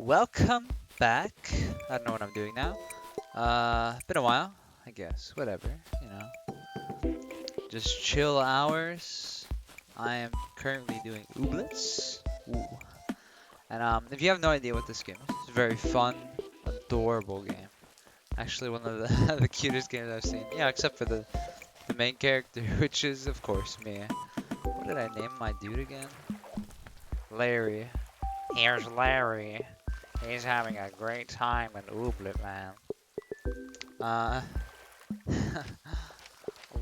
Welcome back. I don't know what I'm doing now. Been a while, I guess. Whatever, you know. Just chill hours. I am currently doing Ooblets. Ooh. And if you have no idea what this game is, it's a very fun, adorable game. Actually, one of the the cutest games I've seen. Yeah, except for the main character, which is of course me. What did I name my dude again? Larry. Here's Larry. He's having a great time in Ooblet, man. Uh,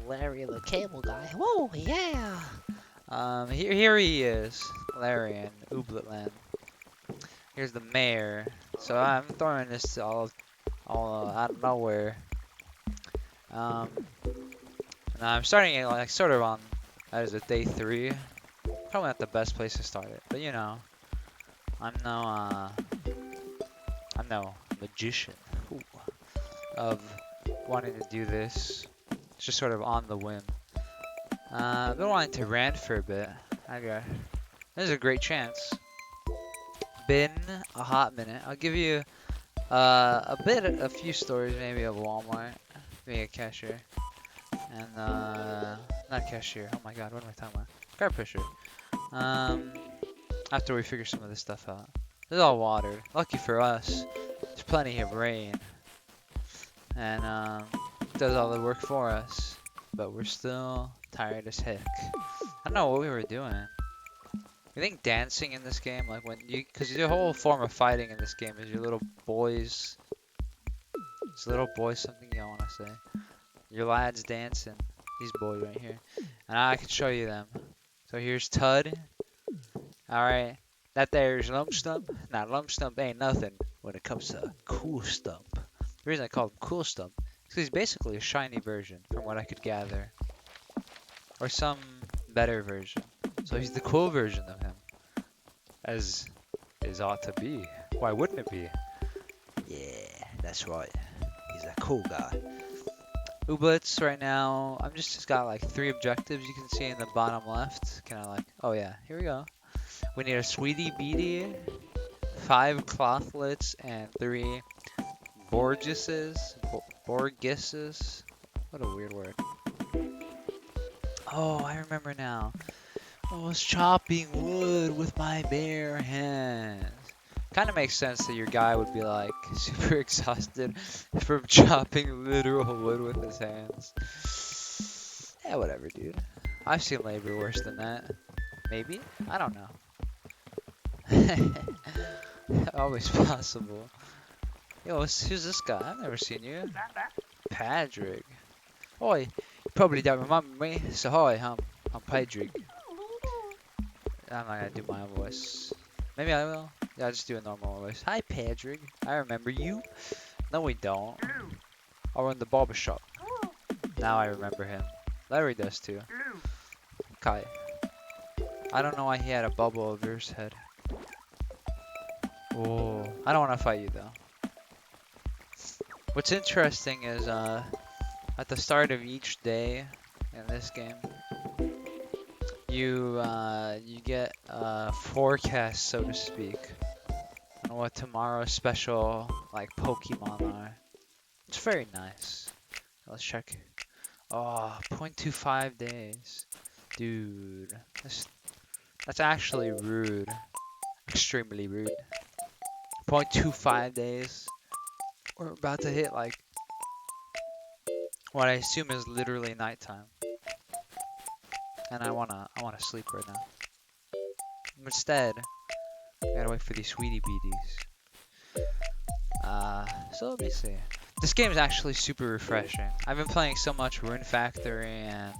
Larry the Cable Guy. Whoa, yeah. Here he is, Larry in Oobletland. Here's the mayor. So I'm throwing this all out of nowhere. Um, and I'm starting it like sort of on that is a day 3. Probably not the best place to start it, but you know, I'm no magician ooh, of wanting to do this. It's just sort of on the whim. I've been wanting to rant for a bit. This is a great chance. Been a hot minute. I'll give you a few stories, maybe of Walmart, being a cashier, and not cashier. Oh my God, what am I talking about? Car pusher. Um, After we figure some of this stuff out. This is all watered. Lucky for us, there's plenty of rain, and it does all the work for us. But we're still tired as heck. I don't know what we were doing. I think dancing in this game, like because your whole form of fighting in this game is your little boys. It's little boys, something y'all want to say. Your lads dancing. These boys right here. And I can show you them. So here's Tud. Alright. That there's Lump Stump. Now Lump Stump ain't nothing when it comes to Cool Stump. The reason I call him Cool Stump is because he's basically a shiny version, from what I could gather. Or some better version. So he's the cool version of him. As is ought to be. Why wouldn't it be? Yeah, that's right. He's a cool guy. Ooblets right now, I'm just got like 3 objectives you can see in the bottom left. Can I like, oh yeah, here we go. We need a Sweetie Beatie, 5 Clothlets, and 3 Borgises. What a weird word. Oh, I remember now. I was chopping wood with my bare hands. Kind of makes sense that your guy would be like super exhausted from chopping literal wood with his hands. Yeah, whatever, dude. I've seen labor worse than that. Maybe? I don't know. Always possible. Yo, who's this guy? I've never seen you. Patrick. Oi, you probably don't remember me. So hi, I'm Patrick. I'm not gonna do my own voice. Maybe I will. Yeah, I'll just do a normal voice. Hi, Patrick. I remember you. No, we don't. Oh, we're in the barber shop. Now I remember him. Larry does too. Kai. I don't know why he had a bubble over his head. Oh, I don't want to fight you though. What's interesting is at the start of each day in this game, you get a forecast, so to speak, on what tomorrow's special like Pokemon are. It's very nice. Let's check. Oh, 0.25 days. Dude, that's actually rude. Extremely rude. 0.25 days. We're about to hit like what I assume is literally nighttime. And I wanna sleep right now. Instead, I gotta wait for these Sweetie Beaties. So let me see. This game is actually super refreshing. I've been playing so much Rune Factory and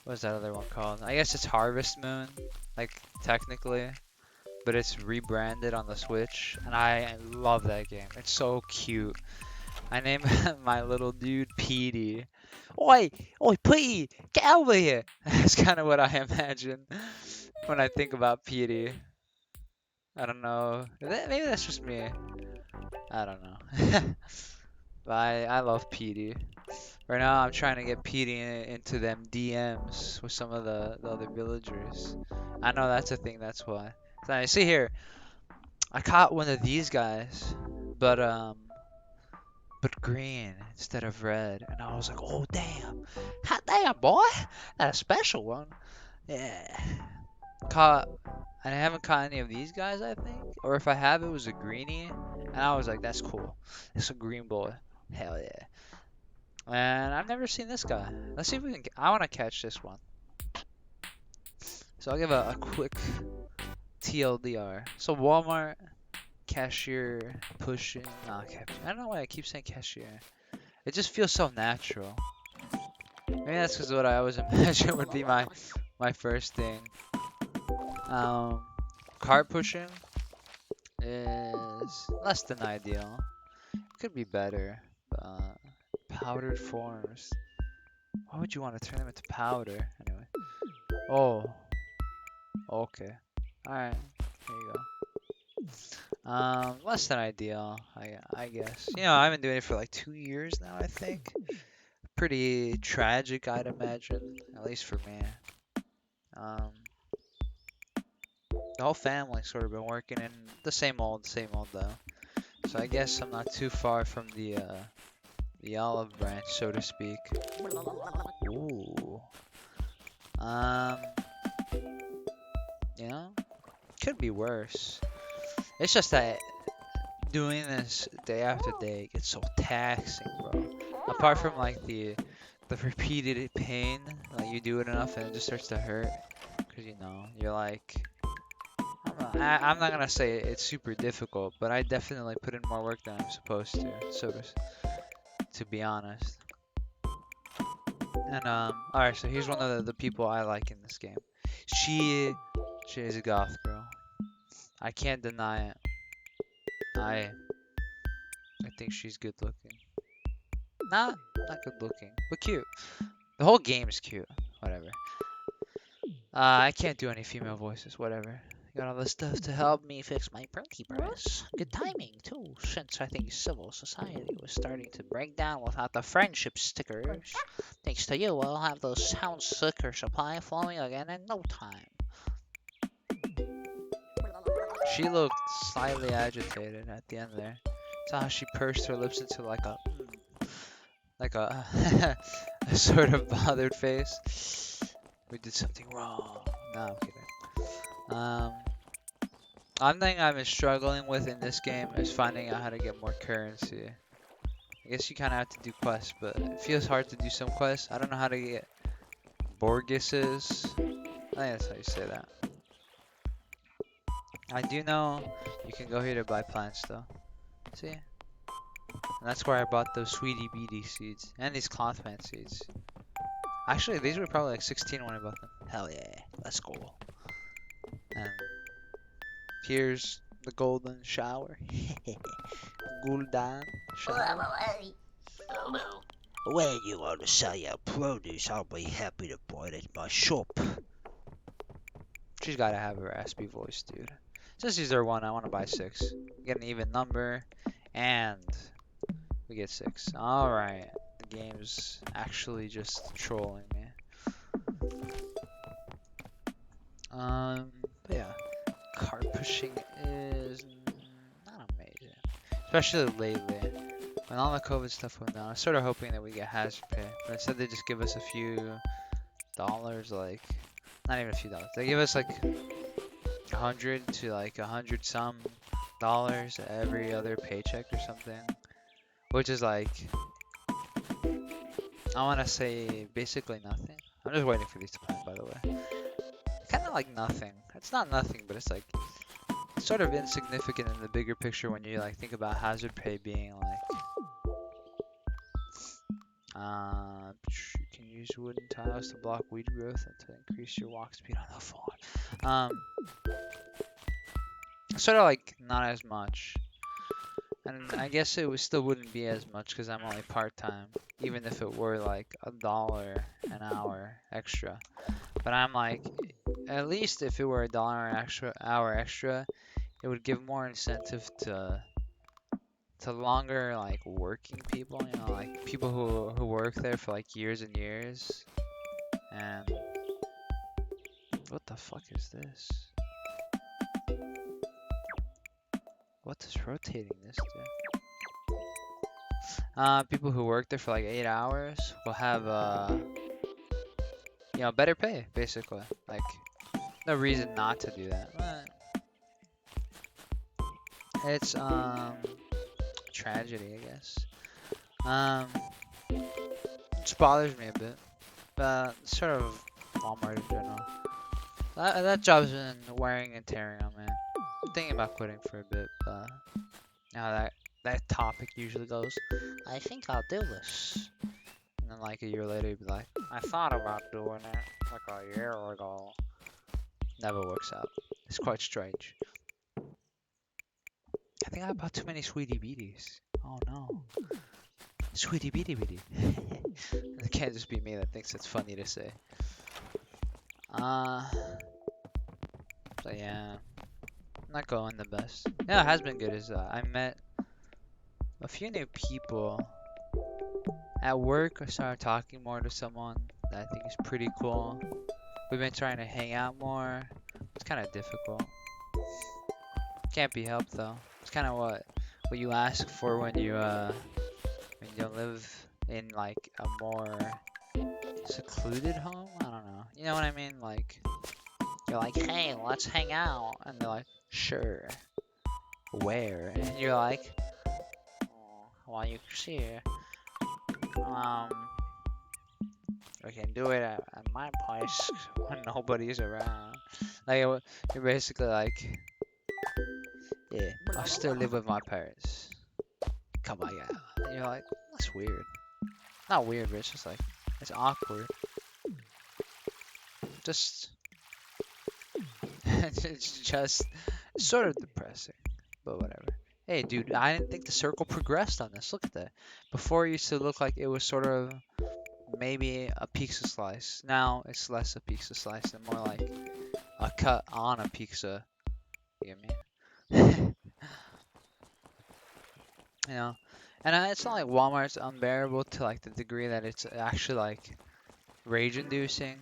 what's that other one called? I guess it's Harvest Moon, like technically, but it's rebranded on the Switch, and I love that game. It's so cute. I named my little dude Petey. Oi, oi, Petey, get over here. That's kind of what I imagine when I think about Petey. I don't know. Maybe that's just me. I don't know. But I love Petey. Right now, I'm trying to get Petey into them DMs with some of the other villagers. I know that's a thing, that's why. So I see here, I caught one of these guys, but green instead of red, and I was like, oh damn, hot damn boy, that's a special one. Yeah. Caught. I haven't caught any of these guys, I think, or if I have, it was a greenie, and I was like, that's cool. It's a green boy. Hell yeah. And I've never seen this guy. Let's see if we can. I want to catch this one. So I'll give a quick TLDR. So Walmart cashier pushing. Nah, I don't know why I keep saying cashier. It just feels so natural. Maybe that's because what I always imagine would be my first thing. Um, Cart pushing is less than ideal. Could be better. Powdered forms. Why would you want to turn them into powder? Anyway. Oh, okay. Alright, here you go. Less than ideal, I guess. You know, I've been doing it for like 2 years now, I think. Pretty tragic, I'd imagine, at least for me. Um, the whole family sort of been working in the same old though. So I guess I'm not too far from the olive branch, so to speak. Ooh. Um, you know, could be worse. It's just that doing this day after day gets so taxing, bro. Apart from like the repeated pain, like you do it enough and it just starts to hurt, cause you know you're like, I'm not gonna say it's super difficult, but I definitely put in more work than I'm supposed to, so to be honest. And alright, so here's one of the people I like in this game. She she is a goth girl. I can't deny it. I I think she's good looking. Not good looking, but cute. The whole game is cute. Whatever. I can't do any female voices. Whatever. Got all this stuff to help me fix my perky press. Good timing too, since I think civil society was starting to break down without the friendship stickers. Thanks to you, I'll have those sound sticker supply flowing again in no time. She looked slightly agitated at the end there. Saw how she pursed her lips into like a a sort of bothered face. We did something wrong. No, I'm kidding. One thing I've been struggling with in this game is finding out how to get more currency. I guess you kind of have to do quests, but it feels hard to do some quests. I don't know how to get Borgeses. I think that's how you say that. I do know you can go here to buy plants though. See? And that's where I bought those sweetie beady seeds and these cloth plant seeds. Actually, these were probably like 16 when I bought them. Hell yeah, let's go. And here's the golden shower. Golden shower. When you want to sell your produce, I'll be happy to buy it at my shop. She's gotta have a raspy voice, dude. Since these are one, I want to buy 6. Get an even number, and we get 6. Alright, the game's actually just trolling me. But yeah, cart pushing is not amazing, especially lately. When all the COVID stuff went down, I was sort of hoping that we get hazard pay, but instead they just give us a few dollars, like not even a few dollars. They give us like 100 to like 100 some dollars every other paycheck or something, which is like, I want to say basically nothing. I'm just waiting for these to plan, by the way. Kind of like nothing. It's not nothing, but it's like sort of insignificant in the bigger picture when you like think about hazard pay being like, you can use wooden tiles to block weed growth and to increase your walk speed on the farm. Sort of like not as much. And I guess it still wouldn't be as much because I'm only part-time, even if it were like $1 an hour extra. But I'm like, at least if it were $1 an extra hour extra, it would give more incentive to longer like working people, you know, like people who work there for like years and years. And what the fuck is this? What does rotating this do? People who work there for like 8 hours will have better pay basically. Like no reason not to do that. But it's tragedy, I guess. Um, just bothers me a bit. But sort of Walmart in general. That job's been wearing and tearing on me. I'm thinking about quitting for a bit, but now that topic usually goes, I think I'll do this. And then like a year later, you'd be like, I thought about doing it like a year ago. Never works out. It's quite strange. I think I bought too many sweetie beaties. Oh no. Sweetie beatie beatie. It can't just be me that thinks it's funny to say. So yeah, not going the best. Yeah, it has been good. Is I met a few new people at work. I started talking more to someone that I think is pretty cool. We've been trying to hang out more. It's kind of difficult. Can't be helped though. It's kind of what you ask for when you live in like a more secluded home. I don't know. You know what I mean? Like you're like, hey, let's hang out, and they're like, sure. Where? And you're like, oh, well, you see, we can do it at my place when nobody's around. Like, you're basically like, yeah, I still live with my parents. Come on, yeah. And you're like, that's weird. Not weird, but it's just like, it's awkward. Just, it's just sort of depressing, but whatever. Hey, dude, I didn't think the circle progressed on this. Look at that. Before it used to look like it was sort of maybe a pizza slice. Now it's less a pizza slice and more like a cut on a pizza. You get me? You know? And it's not like Walmart's unbearable to like the degree that it's actually like rage inducing,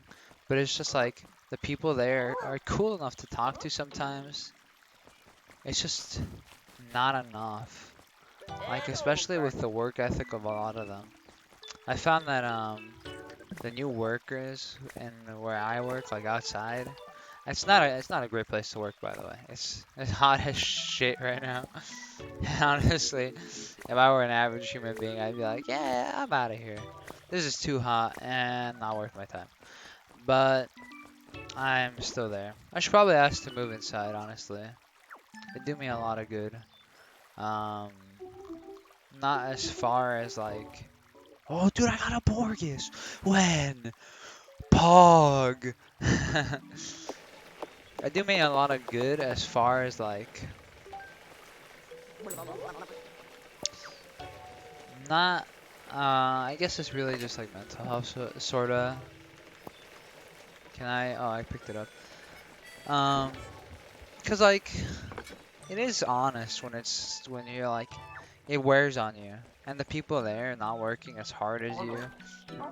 but it's just like the people there are cool enough to talk to sometimes. It's just not enough. Like especially with the work ethic of a lot of them. I found that the new workers in where I work, like outside, it's not a great place to work by the way. It's hot as shit right now. Honestly, if I were an average human being, I'd be like, yeah, I'm out of here. This is too hot and not worth my time. But I'm still there. I should probably ask to move inside, honestly. It'd do me a lot of good. Um, Not as far as like, oh, dude, I got a Borgus. When? Pog. I do me a lot of good as far as like, not. I guess it's really just like mental health, sorta. Can I? Oh, I picked it up. Um, cause like, it is honest when you're like, it wears on you, and the people there not working as hard as you, it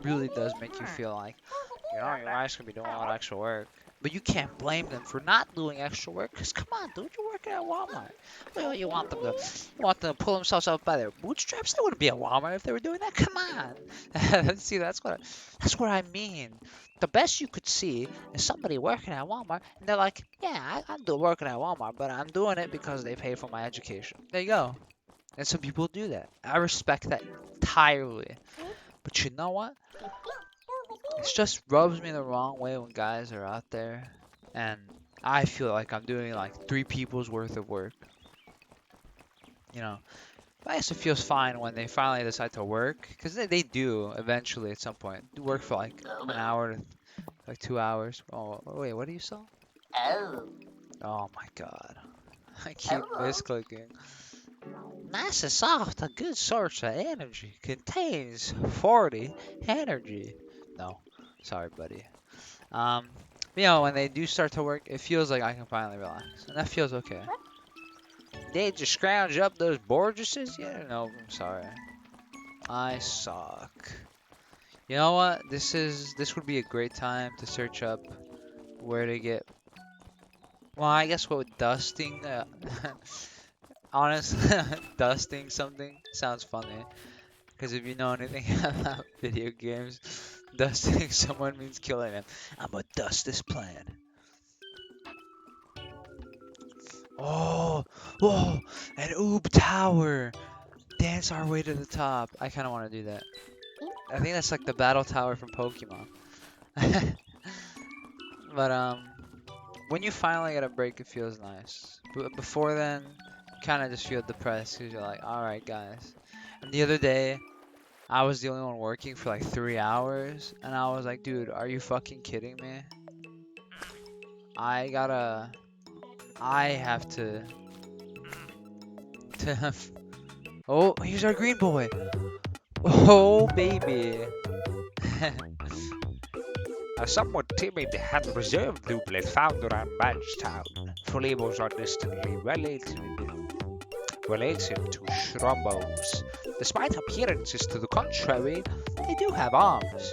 really does make you feel like, you guys could be doing a lot of extra work. But you can't blame them for not doing extra work, because come on, dude, you're working at Walmart. Well, you want them to pull themselves up by their bootstraps? They wouldn't be at Walmart if they were doing that. Come on. See, that's what I mean. The best you could see is somebody working at Walmart, and they're like, yeah, I'm working at Walmart, but I'm doing it because they pay for my education. There you go. And some people do that. I respect that entirely. But you know what? It just rubs me the wrong way when guys are out there and I feel like I'm doing like three people's worth of work. You know, I guess it feels fine when they finally decide to work because they do eventually at some point work for like an hour to like 2 hours. Oh, wait, what do you saw? Oh my god. I keep misclicking. Nice and soft, a good source of energy. Contains 40 energy. No, sorry, buddy. Um, when they do start to work, it feels like I can finally relax, and that feels okay. They just scrounge up those Borgeses? Yeah, no, I'm sorry. I suck. You know what? This would be a great time to search up where to get. Well, I guess what with dusting. honestly, dusting something sounds funny. Because if you know anything about video games, dusting someone means killing them. I'm gonna dust this plant. Oh, whoa, an oob tower. Dance our way to the top. I kind of want to do that. I think that's like the battle tower from Pokemon. But when you finally get a break, it feels nice. But before then, you kind of just feel depressed because you're like, all right, guys. And the other day, I was the only one working for like 3 hours, and I was like, dude, are you fucking kidding me? I gotta, I have to. Oh, here's our green boy. Oh, baby. A somewhat timid and reserved Ooblet found around Badgetown. Flavors are distantly related to Shrubbos. Despite appearances to the contrary, they do have arms.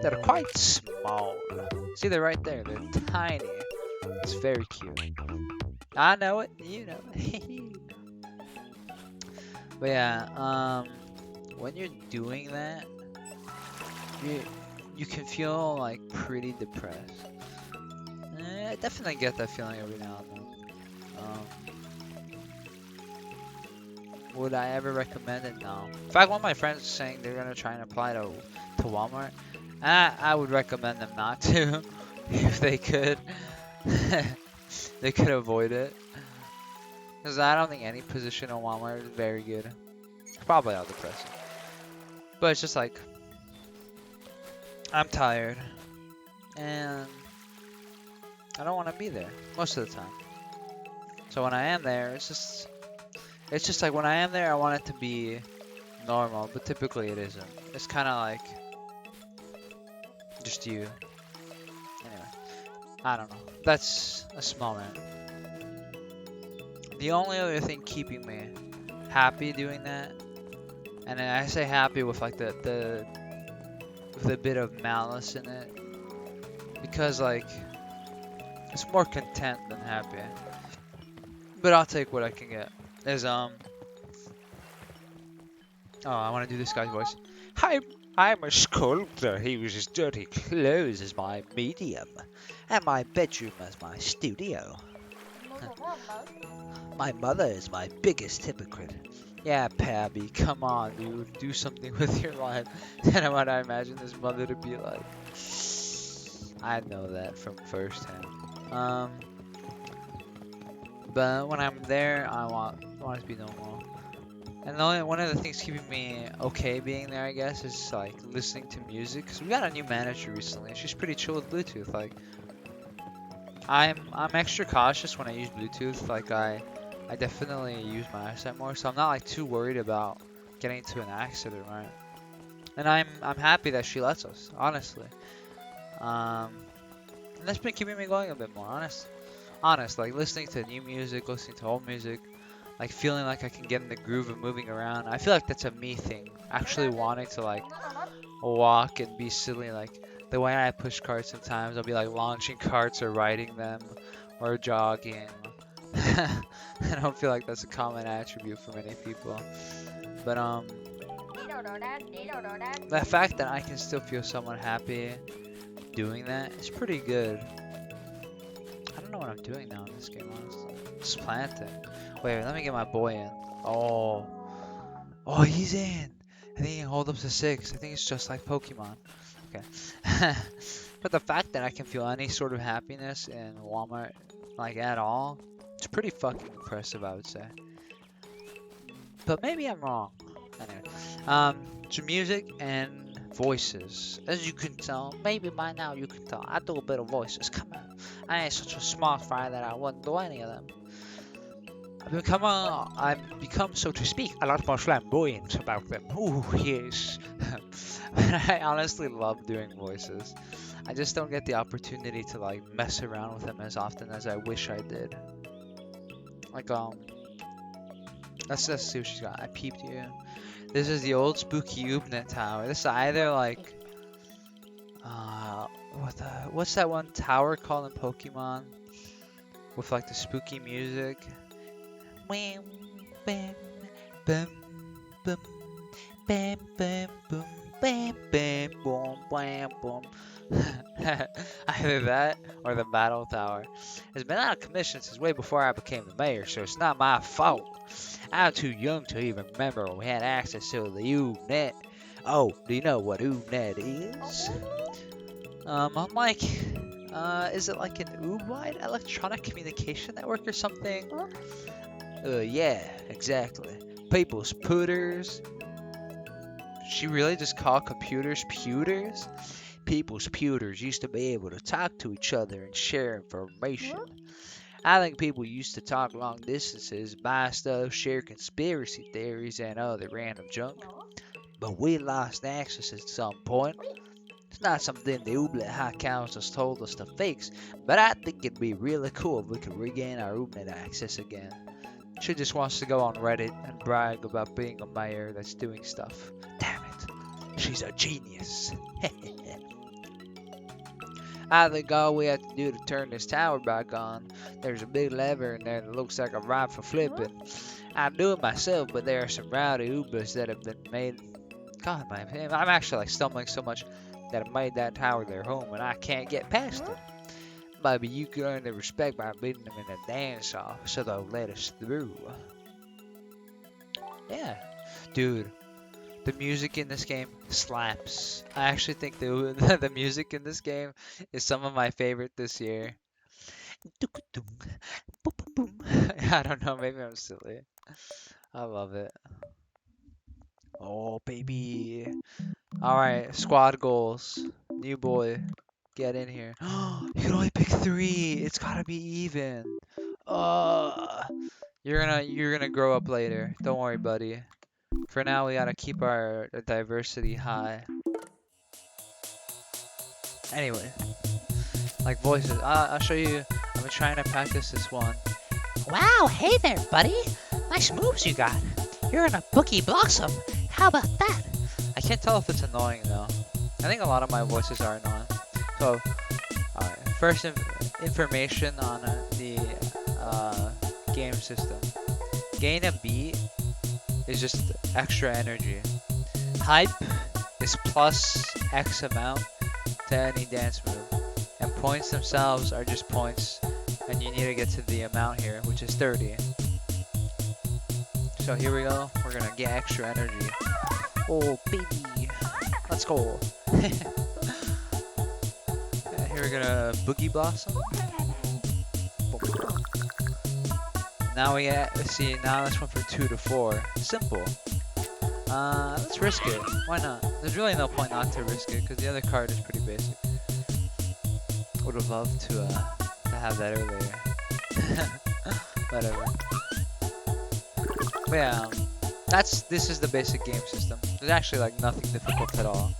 They're quite small. See, they're right there. They're tiny. It's very cute. I know it. You know it. But yeah, when you're doing that, you you can feel like pretty depressed. I definitely get that feeling every now and then. Would I ever recommend it? No. In fact, one of my friends is saying they're gonna try and apply to Walmart. I would recommend them not to, if they could. They could avoid it. Because I don't think any position in Walmart is very good. It's probably all depressing. But it's just like, I'm tired. And I don't want to be there most of the time. So when I am there, it's just like when I am there, I want it to be normal, but typically it isn't. It's kind of like just you. Anyway, I don't know. That's a small rant. The only other thing keeping me happy doing that, and I say happy with like the with a bit of malice in it, because like it's more content than happy. But I'll take what I can get. Is oh, I want to do this guy's voice. Hi, I'm a sculptor. He uses dirty clothes as my medium, and my bedroom as my studio. My mother is my biggest hypocrite. Yeah, Pabby, come on, dude. Do something with your life. And what I imagine this mother to be like. I know that from firsthand. But when I'm there, I want it to be normal. And one of the things keeping me okay being there, I guess, is like listening to music. Cause we got a new manager recently, and she's pretty chill with Bluetooth. Like, I'm extra cautious when I use Bluetooth. Like, I definitely use my eyesight more, so I'm not like too worried about getting into an accident, right? And I'm happy that she lets us, honestly. And that's been keeping me going a bit more, honest, like listening to new music, listening to old music, like feeling like I can get in the groove of moving around. I feel like that's a me thing. Actually wanting to like walk and be silly, like the way I push carts sometimes, I'll be like launching carts or riding them or jogging. I don't feel like that's a common attribute for many people. But the fact that I can still feel somewhat happy doing that is pretty good. I don't know what I'm doing now in this game, honestly. Just planting. Wait, let me get my boy in. Oh. Oh, he's in. I think he can hold up to 6. I think it's just like Pokemon. Okay. But the fact that I can feel any sort of happiness in Walmart, like at all, it's pretty fucking impressive, I would say. But maybe I'm wrong. Anyway. So music and voices. As you can tell, maybe by now you can tell, I do a bit of voices. Come on. I ain't such a smart fry that I wouldn't do any of them. I've become, so to speak, a lot more flamboyant about them. Ooh, yes. I honestly love doing voices. I just don't get the opportunity to like mess around with them as often as I wish I did. Like let's just see what she's got. I peeped you. This is the old spooky Ooblet tower. This is either like what's that one tower called in Pokemon with like the spooky music? bam, bam, bam, bam, bam, boom, bam, bam, boom, bam, boom. Either that or the battle tower. It's been out of commission since way before I became the mayor, so it's not my fault. I'm too young to even remember when we had access to the Ooblets. Oh, do you know what Ooblets is? I'm like, is it like an Ooblets electronic communication network or something? Yeah, exactly. People's pewters. She really just called computers pewters? People's pewters used to be able to talk to each other and share information. I think people used to talk long distances, buy stuff, share conspiracy theories, and other random junk. But we lost access at some point. It's not something the Ooblet High Council's told us to fix, but I think it'd be really cool if we could regain our Ooblet access again. She just wants to go on Reddit and brag about being a mayor that's doing stuff. Damn it, she's a genius. I think all we have to do to turn this tower back on, there's a big lever in there that looks like a rod for flipping. I'd do it myself, but there are some rowdy Ooblets that have been made. God, I'm actually like stumbling so much that have made that tower their home, and I can't get past them. Maybe you could earn their respect by beating them in a dance-off, so they'll let us through. Yeah, dude. The music in this game slaps. I actually think the the music in this game is some of my favorite this year. I don't know, maybe I'm silly. I love it. Oh, baby. Alright, squad goals. New boy, get in here. You can only pick 3. It's gotta be even. You're gonna grow up later. Don't worry, buddy. For now, we gotta keep our diversity high. Anyway, like voices. I'll show you. I've been trying to practice this one. Wow, hey there, buddy. Nice moves you got. You're in a bookie blossom. How about that? I can't tell if it's annoying though. I think a lot of my voices are annoying. So, alright. First information on the game system. Gain a beat is just extra energy. Hype is plus X amount to any dance move. And points themselves are just points, and you need to get to the amount here, which is 30. So here we go, we're gonna get extra energy. Oh baby, let's go. Here we're gonna boogie blossom. Now we get, let's see, now this one for 2 to 4. Simple. Let's risk it. Why not? There's really no point not to risk it because the other card is pretty basic. Would have loved to have that earlier. Whatever. But yeah, this is the basic game system. There's actually like nothing difficult at all.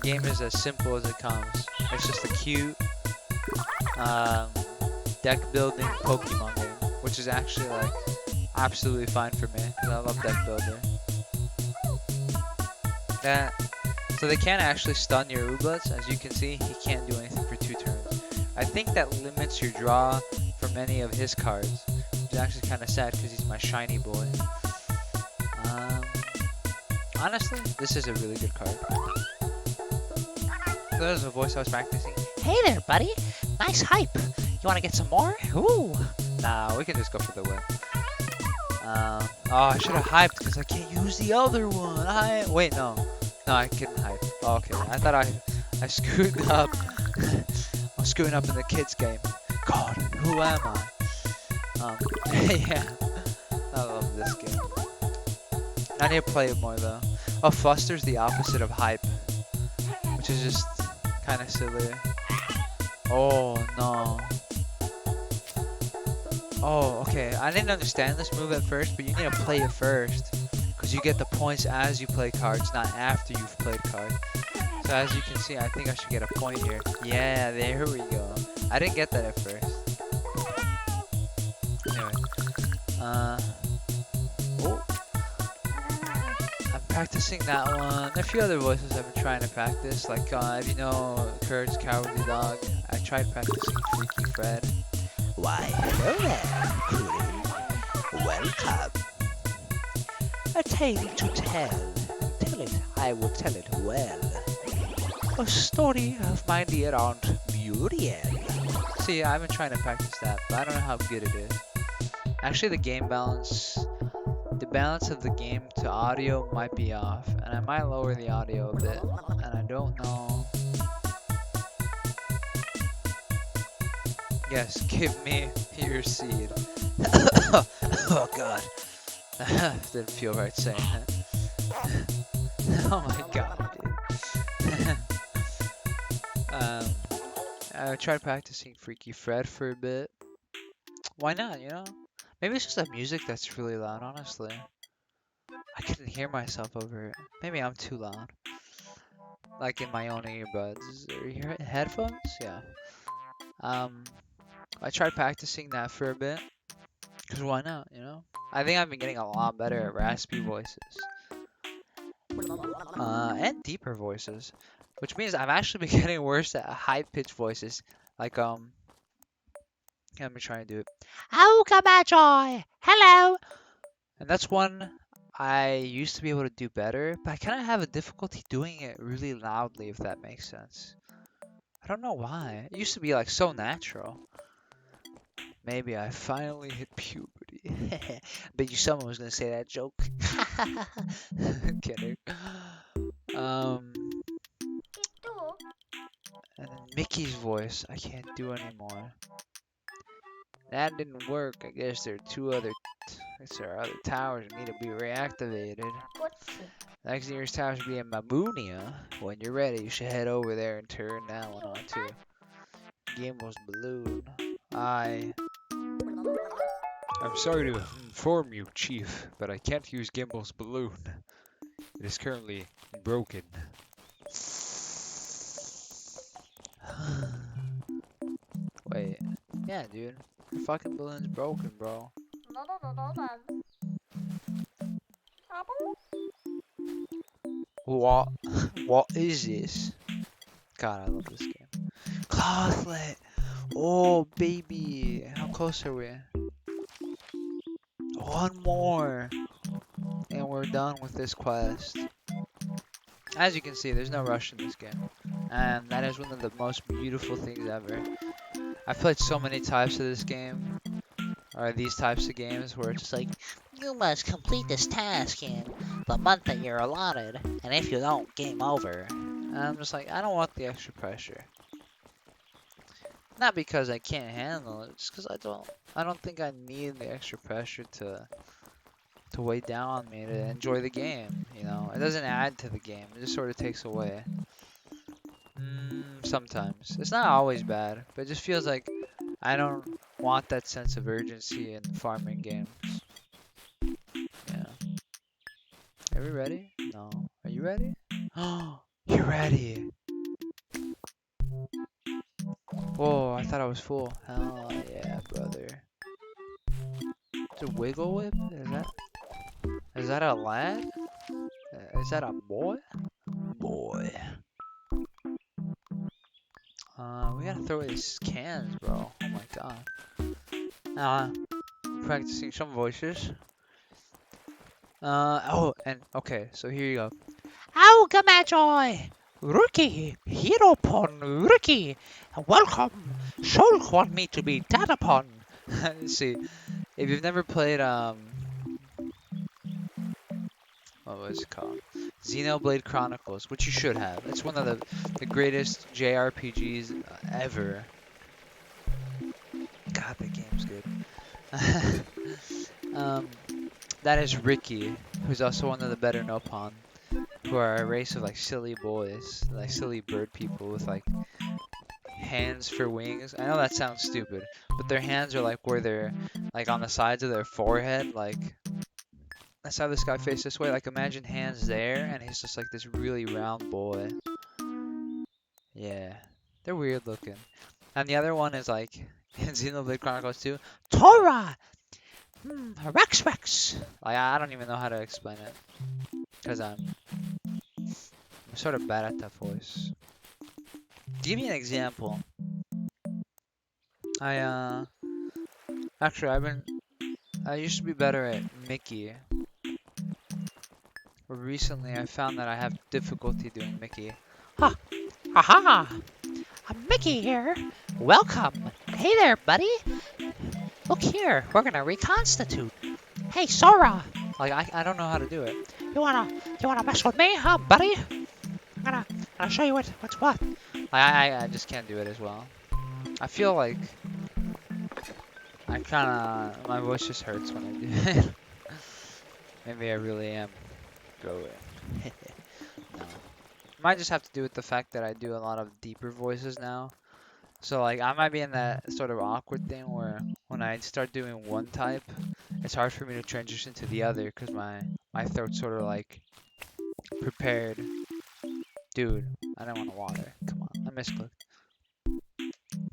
Game is as simple as it comes. It's just a cute deck building Pokemon game, which is actually like absolutely fine for me because I love deck builder. So they can't actually stun your Ooblets. As you can see, he can't do anything for 2 turns. I think that limits your draw from any of his cards, which is actually kind of sad because he's my shiny boy. Honestly, this is a really good card. So that was the voice I was practicing. Hey there, buddy. Nice hype. You want to get some more? Ooh. Nah, we can just go for the win. Oh, I should have hyped because I can't use the other one. Wait, no. No, I couldn't hype. Oh, okay, I thought I screwed up. I'm screwing up in the kids game. God, who am I? Yeah. I love this game. I need to play it more though. Oh, Fluster's the opposite of hype, which is just kind of silly. Oh no. Oh, okay. I didn't understand this move at first, but you need to play it first. Because you get the points as you play cards, not after you've played cards. So as you can see, I think I should get a point here. Yeah, there we go. I didn't get that at first. Anyway. Oh. I'm practicing that one. A few other voices I've been trying to practice. Like, if you know Kurt's Cowardly Dog, I tried practicing Freaky Fred. Why, hello there, Cootie. Welcome. A tale to tell. Tell it, I will tell it well. A story of my dear Aunt Muriel. See, I've been trying to practice that, but I don't know how good it is. Actually, the balance of the game to audio might be off, and I might lower the audio a bit, and I don't know. Yes, give me your seed. Oh god. Didn't feel right saying that. Oh my god, dude. um, I tried practicing Freaky Fred for a bit. Why not, you know? Maybe it's just the music that's really loud, honestly. I couldn't hear myself over it. Maybe I'm too loud. Like in my own earbuds or headphones? Yeah. Um, I tried practicing that for a bit. Because why not, you know? I think I've been getting a lot better at raspy voices. And deeper voices. Which means I've actually been getting worse at high-pitched voices. Like, let me try and do it. Oh, Camachoy! Hello! And that's one I used to be able to do better, but I kind of have a difficulty doing it really loudly, if that makes sense. I don't know why. It used to be like so natural. Maybe I finally hit puberty. Bet you someone was gonna say that joke. Kidding. Um, and then Mickey's voice, I can't do anymore. That didn't work. I guess there are other towers that need to be reactivated. Next nearest tower should be in Mamunia. When you're ready, you should head over there and turn that one on too. Gimble's balloon. I'm sorry to inform you, Chief, but I can't use Gimble's balloon. It is currently broken. Wait. Yeah, dude. The fucking balloon's broken, bro. What? What is this? God, I love this game. Clothlet! Oh, baby. How close are we? One more. And we're done with this quest. As you can see, there's no rush in this game. And that is one of the most beautiful things ever. I've played so many types of this game. Or these types of games where it's just like, You must complete this task in the month that you're allotted, and if you don't, game over. and I'm just like, I don't want the extra pressure. Not because I can't handle it, just because I don't think I need the extra pressure to weigh down on me to enjoy the game, you know? It doesn't add to the game, it just sort of takes away. Sometimes. It's not always bad, but it just feels like I don't want that sense of urgency in farming games. Yeah. Are we ready? No. Are you ready? Oh, you're ready! Whoa, I thought I was full. Hell yeah, brother. It's a wiggle whip? Is that a lad? Is that a boy? Boy. We gotta throw away these cans, bro. Oh my god. Practicing some voices. And okay, so here you go. Oh, Camachoy! Rookie! Hero upon Rookie! Welcome! Soul want me to be done upon! See, if you've never played, what was it called? Xenoblade Chronicles, which you should have. It's one of the greatest JRPGs ever. God, that game's good. That is Ricky, who's also one of the better Nopon, who are a race of like silly boys, like silly bird people with like hands for wings. I know that sounds stupid, but their hands are like where they're like on the sides of their forehead, like that's how this guy faced this way. Like imagine hands there, and he's just like this really round boy. Yeah, they're weird looking. And the other one is like in Xenoblade Chronicles 2, Torah! Rex Rex! like I don't even know how to explain it, cause I'm sort of bad at that voice. To give you an example, I actually I used to be better at Mickey, but recently I found that I have difficulty doing Mickey. Ha! Aha! I'm Mickey here. Welcome. Hey there, buddy. Look here. We're gonna reconstitute. Hey, Sora. Like I don't know how to do it. You wanna mess with me, huh, buddy? I'm gonna show you what's what. I just can't do it as well. I feel like my voice just hurts when I do it. Maybe I really am growing. No. Might just have to do with the fact that I do a lot of deeper voices now. So like I might be in that sort of awkward thing where when I start doing one type, it's hard for me to transition to the other because my throat's sort of like prepared. Dude, I don't want to water. Come on, I misclicked.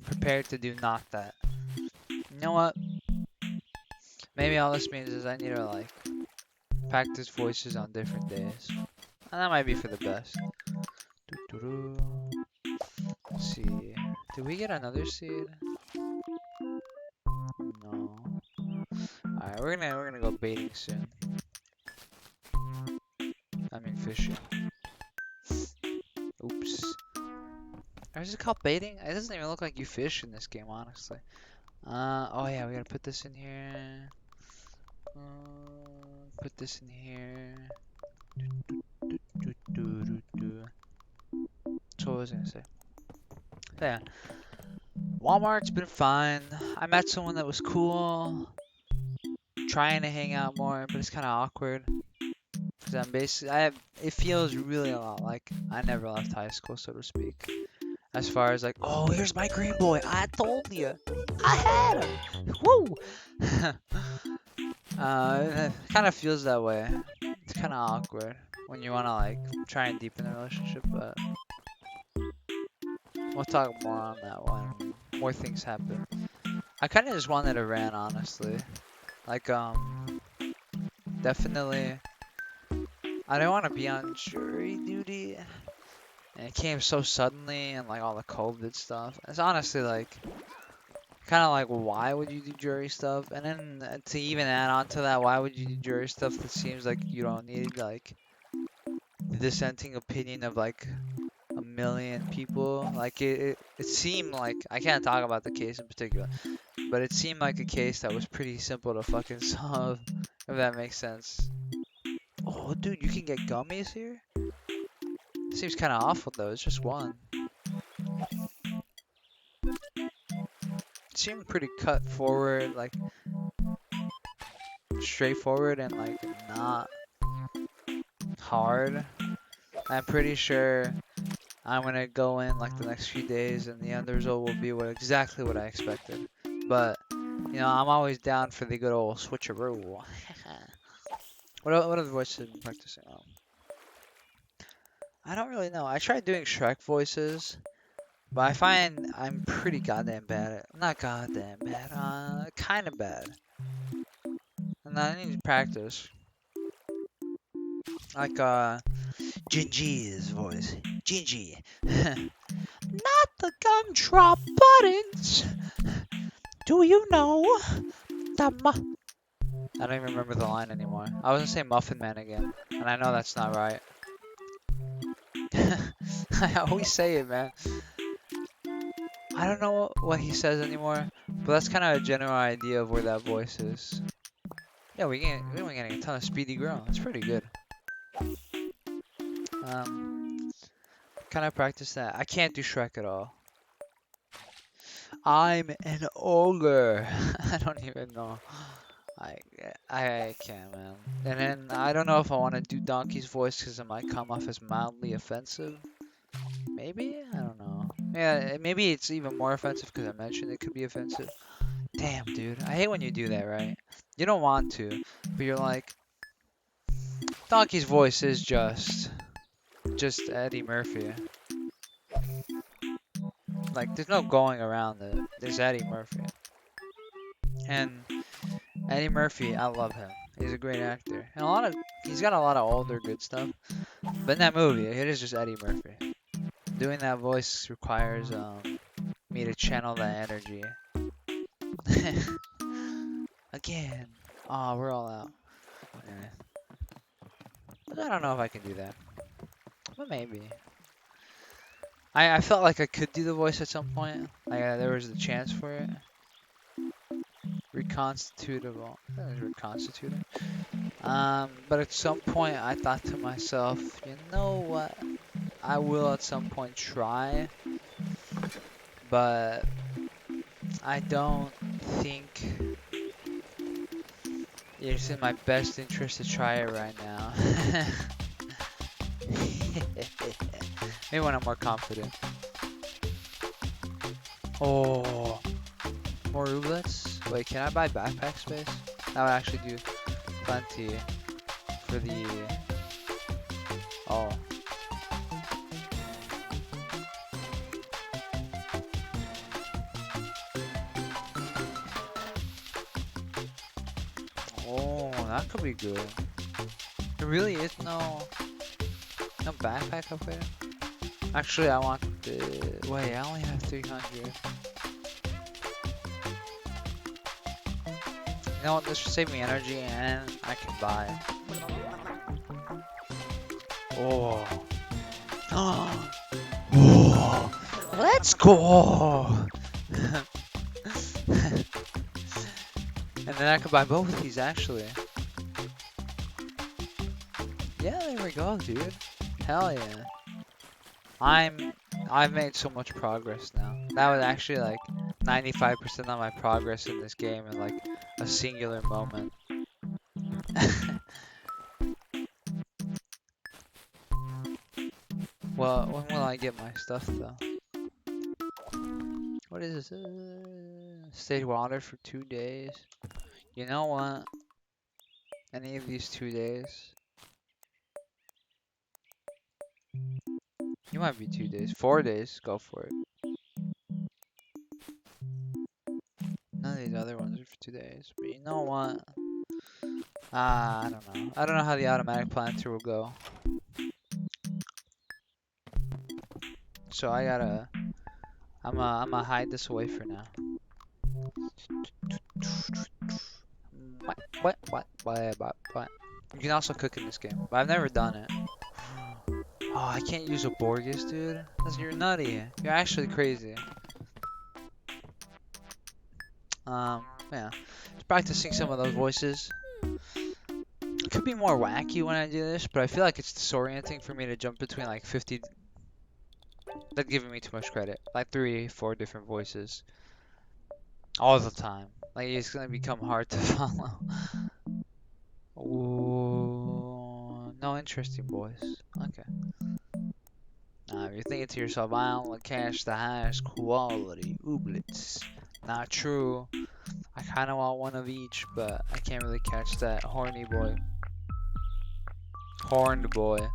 Prepared to do not that. You know what? Maybe all this means is I need to like practice voices on different days. And that might be for the best. Doo-doo-doo. Let's see. Did we get another seed? No. Alright, we're gonna go baiting soon. I mean fishing. Oops. Or is it called baiting? It doesn't even look like you fish in this game, honestly. Oh yeah, we gotta put this in here. Put this in here. That's what I was gonna say. So yeah, Walmart's been fine. I met someone that was cool. Trying to hang out more, but it's kind of awkward. Cause I'm basically, it feels really a lot like I never left high school, so to speak. As far as like, oh, here's my green boy. I told you, I had him. Woo! It kind of feels that way. It's kind of awkward when you want to like try and deepen the relationship, but we'll talk more on that when more things happen. I kind of just wanted to rant, honestly. Like, definitely, I don't want to be on jury duty. And it came so suddenly, and like all the COVID stuff. It's honestly like, kind of like, why would you do jury stuff? And then to even add on to that, why would you do jury stuff that seems like you don't need like the dissenting opinion of like a million people? Like it seemed like, I can't talk about the case in particular, but it seemed like a case that was pretty simple to fucking solve, if that makes sense. Oh, dude, you can get gummies here? Seems kind of awful though, it's just one. It seemed pretty cut forward, like straightforward and like not hard. I'm pretty sure I'm gonna go in like the next few days and the end result will be exactly what I expected. But you know, I'm always down for the good old switcheroo. What other voices have you been practicing? I don't really know. I tried doing Shrek voices, but I find I'm pretty goddamn bad at. Not goddamn bad. Kind of bad. And I need to practice. Like Gingy's voice. Gingy. Not the gumdrop buttons. Do you know the I don't even remember the line anymore. I was gonna say Muffin Man again, and I know that's not right. I always say it, man. I don't know what he says anymore, but that's kind of a general idea of where that voice is. Yeah, we're getting a ton of speedy grow. That's pretty good. Kind of practice that. I can't do Shrek at all. I'm an ogre. I don't even know. I I can't, man. And then I don't know if I want to do Donkey's voice because it might come off as mildly offensive. Maybe? I don't know. Yeah, maybe it's even more offensive because I mentioned it could be offensive. Damn, dude. I hate when you do that, right? You don't want to, but you're like, Donkey's voice is just Eddie Murphy. Like, there's no going around it. There's Eddie Murphy. And Eddie Murphy, I love him. He's a great actor. And he's got a lot of older good stuff. But in that movie, it is just Eddie Murphy. Doing that voice requires me to channel that energy. Again. Oh, we're all out. Yeah. I don't know if I can do that, but maybe. I felt like I could do the voice at some point. Like there was a chance for it. Reconstitutable. I think it was reconstituting. But at some point I thought to myself, you know what? I will at some point try, but I don't think it's in my best interest to try it right now. Maybe when I'm more confident. Oh, more Ooblets? Wait, can I buy backpack space? That would actually do plenty for the... Oh. Oh, that could be good. There really is no backpack up there? Actually, I want the... Wait, I only have 300. You know what, this should save me energy and I can buy. Oh. Oh. Let's go! And then I could buy both of these actually. Yeah, there we go, dude. Hell yeah. I've made so much progress now. That was actually like 95% of my progress in this game in like a singular moment. Well, when will I get my stuff though? What is this? Stay water for 2 days. You know what? Any of these 2 days? You might be 2 days. 4 days. Go for it. None of these other ones are for 2 days. But you know what? I don't know. I don't know how the automatic planter will go. So I gotta... I'ma hide this away for now. What? You can also cook in this game, but I've never done it. Oh, I can't use a Borges, dude. You're nutty. You're actually crazy. Yeah. Just practicing some of those voices. It could be more wacky when I do this, but I feel like it's disorienting for me to jump between like 50... That's giving me too much credit. Like 3, 4 different voices. All the time. Like it's gonna become hard to follow. Ooh, no interesting voice. Okay. If you're thinking to yourself, I only catch the highest quality Ooblets. Not true. I kind of want one of each, but I can't really catch that horny boy. Horned boy.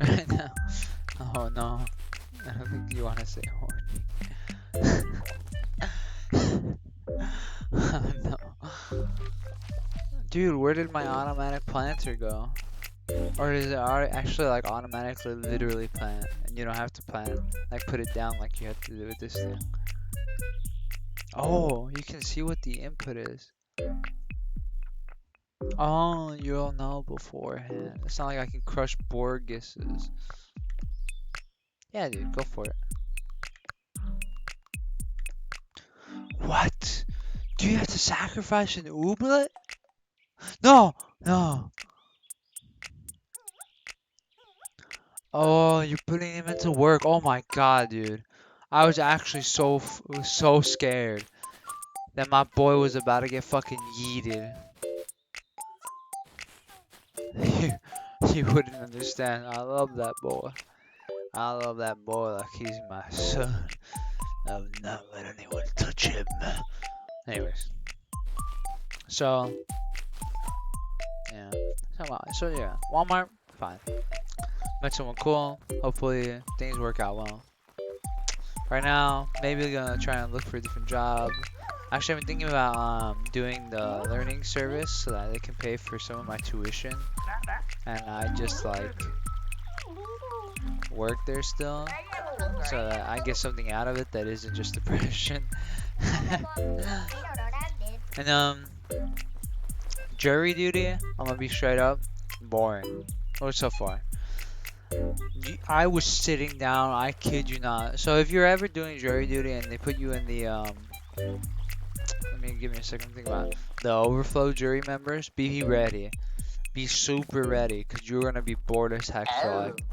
Right now. Oh no. I don't think you want to say horny. Oh no. Dude, where did my automatic planter go? Or is it actually like automatically literally plant and you don't have to plant, like put it down like you have to do with this thing? Oh, you can see what the input is. Oh, you'll know beforehand. It's not like I can crush Borgeses. Yeah, dude, go for it. What? Do you have to sacrifice an ooblet? No, no. Oh, you're putting him into work. Oh my god, dude. I was actually so scared that my boy was about to get fucking yeeted. You wouldn't understand. I love that boy. I love that boy like he's my son. I would not let anyone touch him. Anyways. So, yeah. So yeah, Walmart, fine. Met someone cool. Hopefully things work out well. Right now, maybe gonna try and look for a different job. Actually, I've been thinking about doing the learning service so that they can pay for some of my tuition, and I just like work there still, so that I get something out of it that isn't just depression. And Jury duty, I'm gonna be straight up, boring. Or so far. I was sitting down, I kid you not. So if you're ever doing jury duty and they put you in the let me give me a second to think about it. The overflow jury members, be ready. Be super ready, because you're gonna be bored as heck for like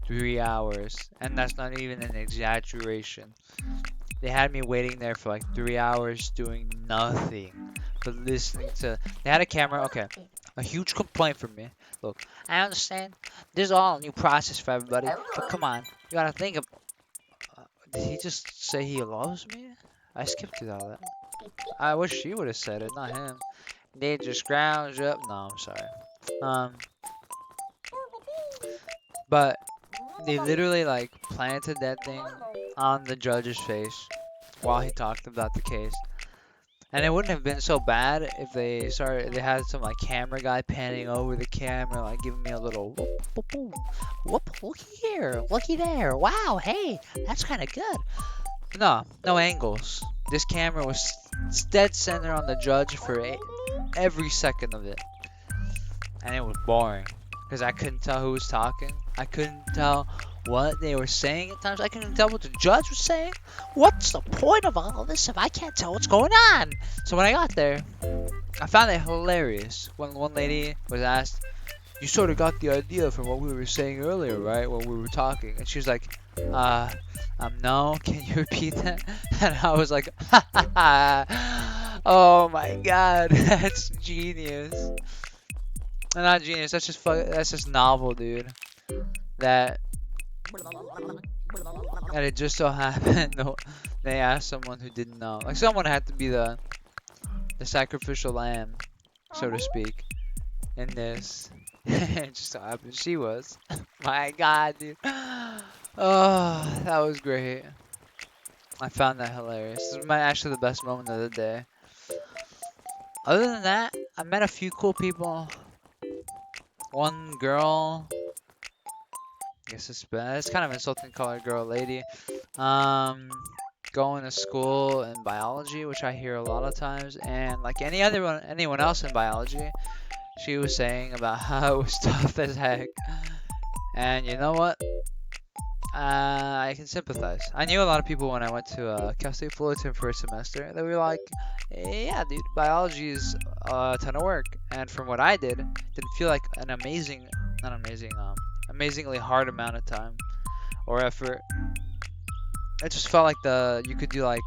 3 hours. And that's not even an exaggeration. They had me waiting there for like 3 hours doing nothing but listening to. They had a camera. Okay, a huge complaint from me. Look, I understand. This is all a new process for everybody, but come on, you gotta think of. Did he just say he loves me? I skipped through all that. I wish she would have said it, not him. They just ground you up. No, I'm sorry. Um, but they literally like planted that thing on the judge's face while he talked about the case. And it wouldn't have been so bad if they had some like camera guy panning over the camera, like giving me a little whoop, whoop, whoop, whoop, looky here, looky there, wow, hey, that's kind of good. No, no angles. This camera was dead center on the judge for every second of it. And it was boring. Because I couldn't tell who was talking. I couldn't tell what they were saying at times. I couldn't tell what the judge was saying. What's the point of all of this if I can't tell what's going on? So when I got there, I found it hilarious when one lady was asked, "You sort of got the idea from what we were saying earlier, right? When we were talking." And she was like, no, can you repeat that? And I was like, ha ha ha. Oh my god, that's genius. Not genius, that's just novel, dude. That it just so happened they asked someone who didn't know. Like someone had to be the sacrificial lamb, so to speak, in this. It just so happened she was. My god, dude. Oh, that was great. I found that hilarious. This was actually the best moment of the day. Other than that, I met a few cool people. One girl, I guess it's kind of insulting to call her a girl, lady. Going to school in biology, which I hear a lot of times, and like anyone else in biology, she was saying about how it was tough as heck. And you know what? I can sympathize. I knew a lot of people when I went to Cal State Fullerton for a semester. They were like, "Yeah, dude, biology is a ton of work." And from what I didn't feel like an amazingly hard amount of time or effort. It just felt like you could do like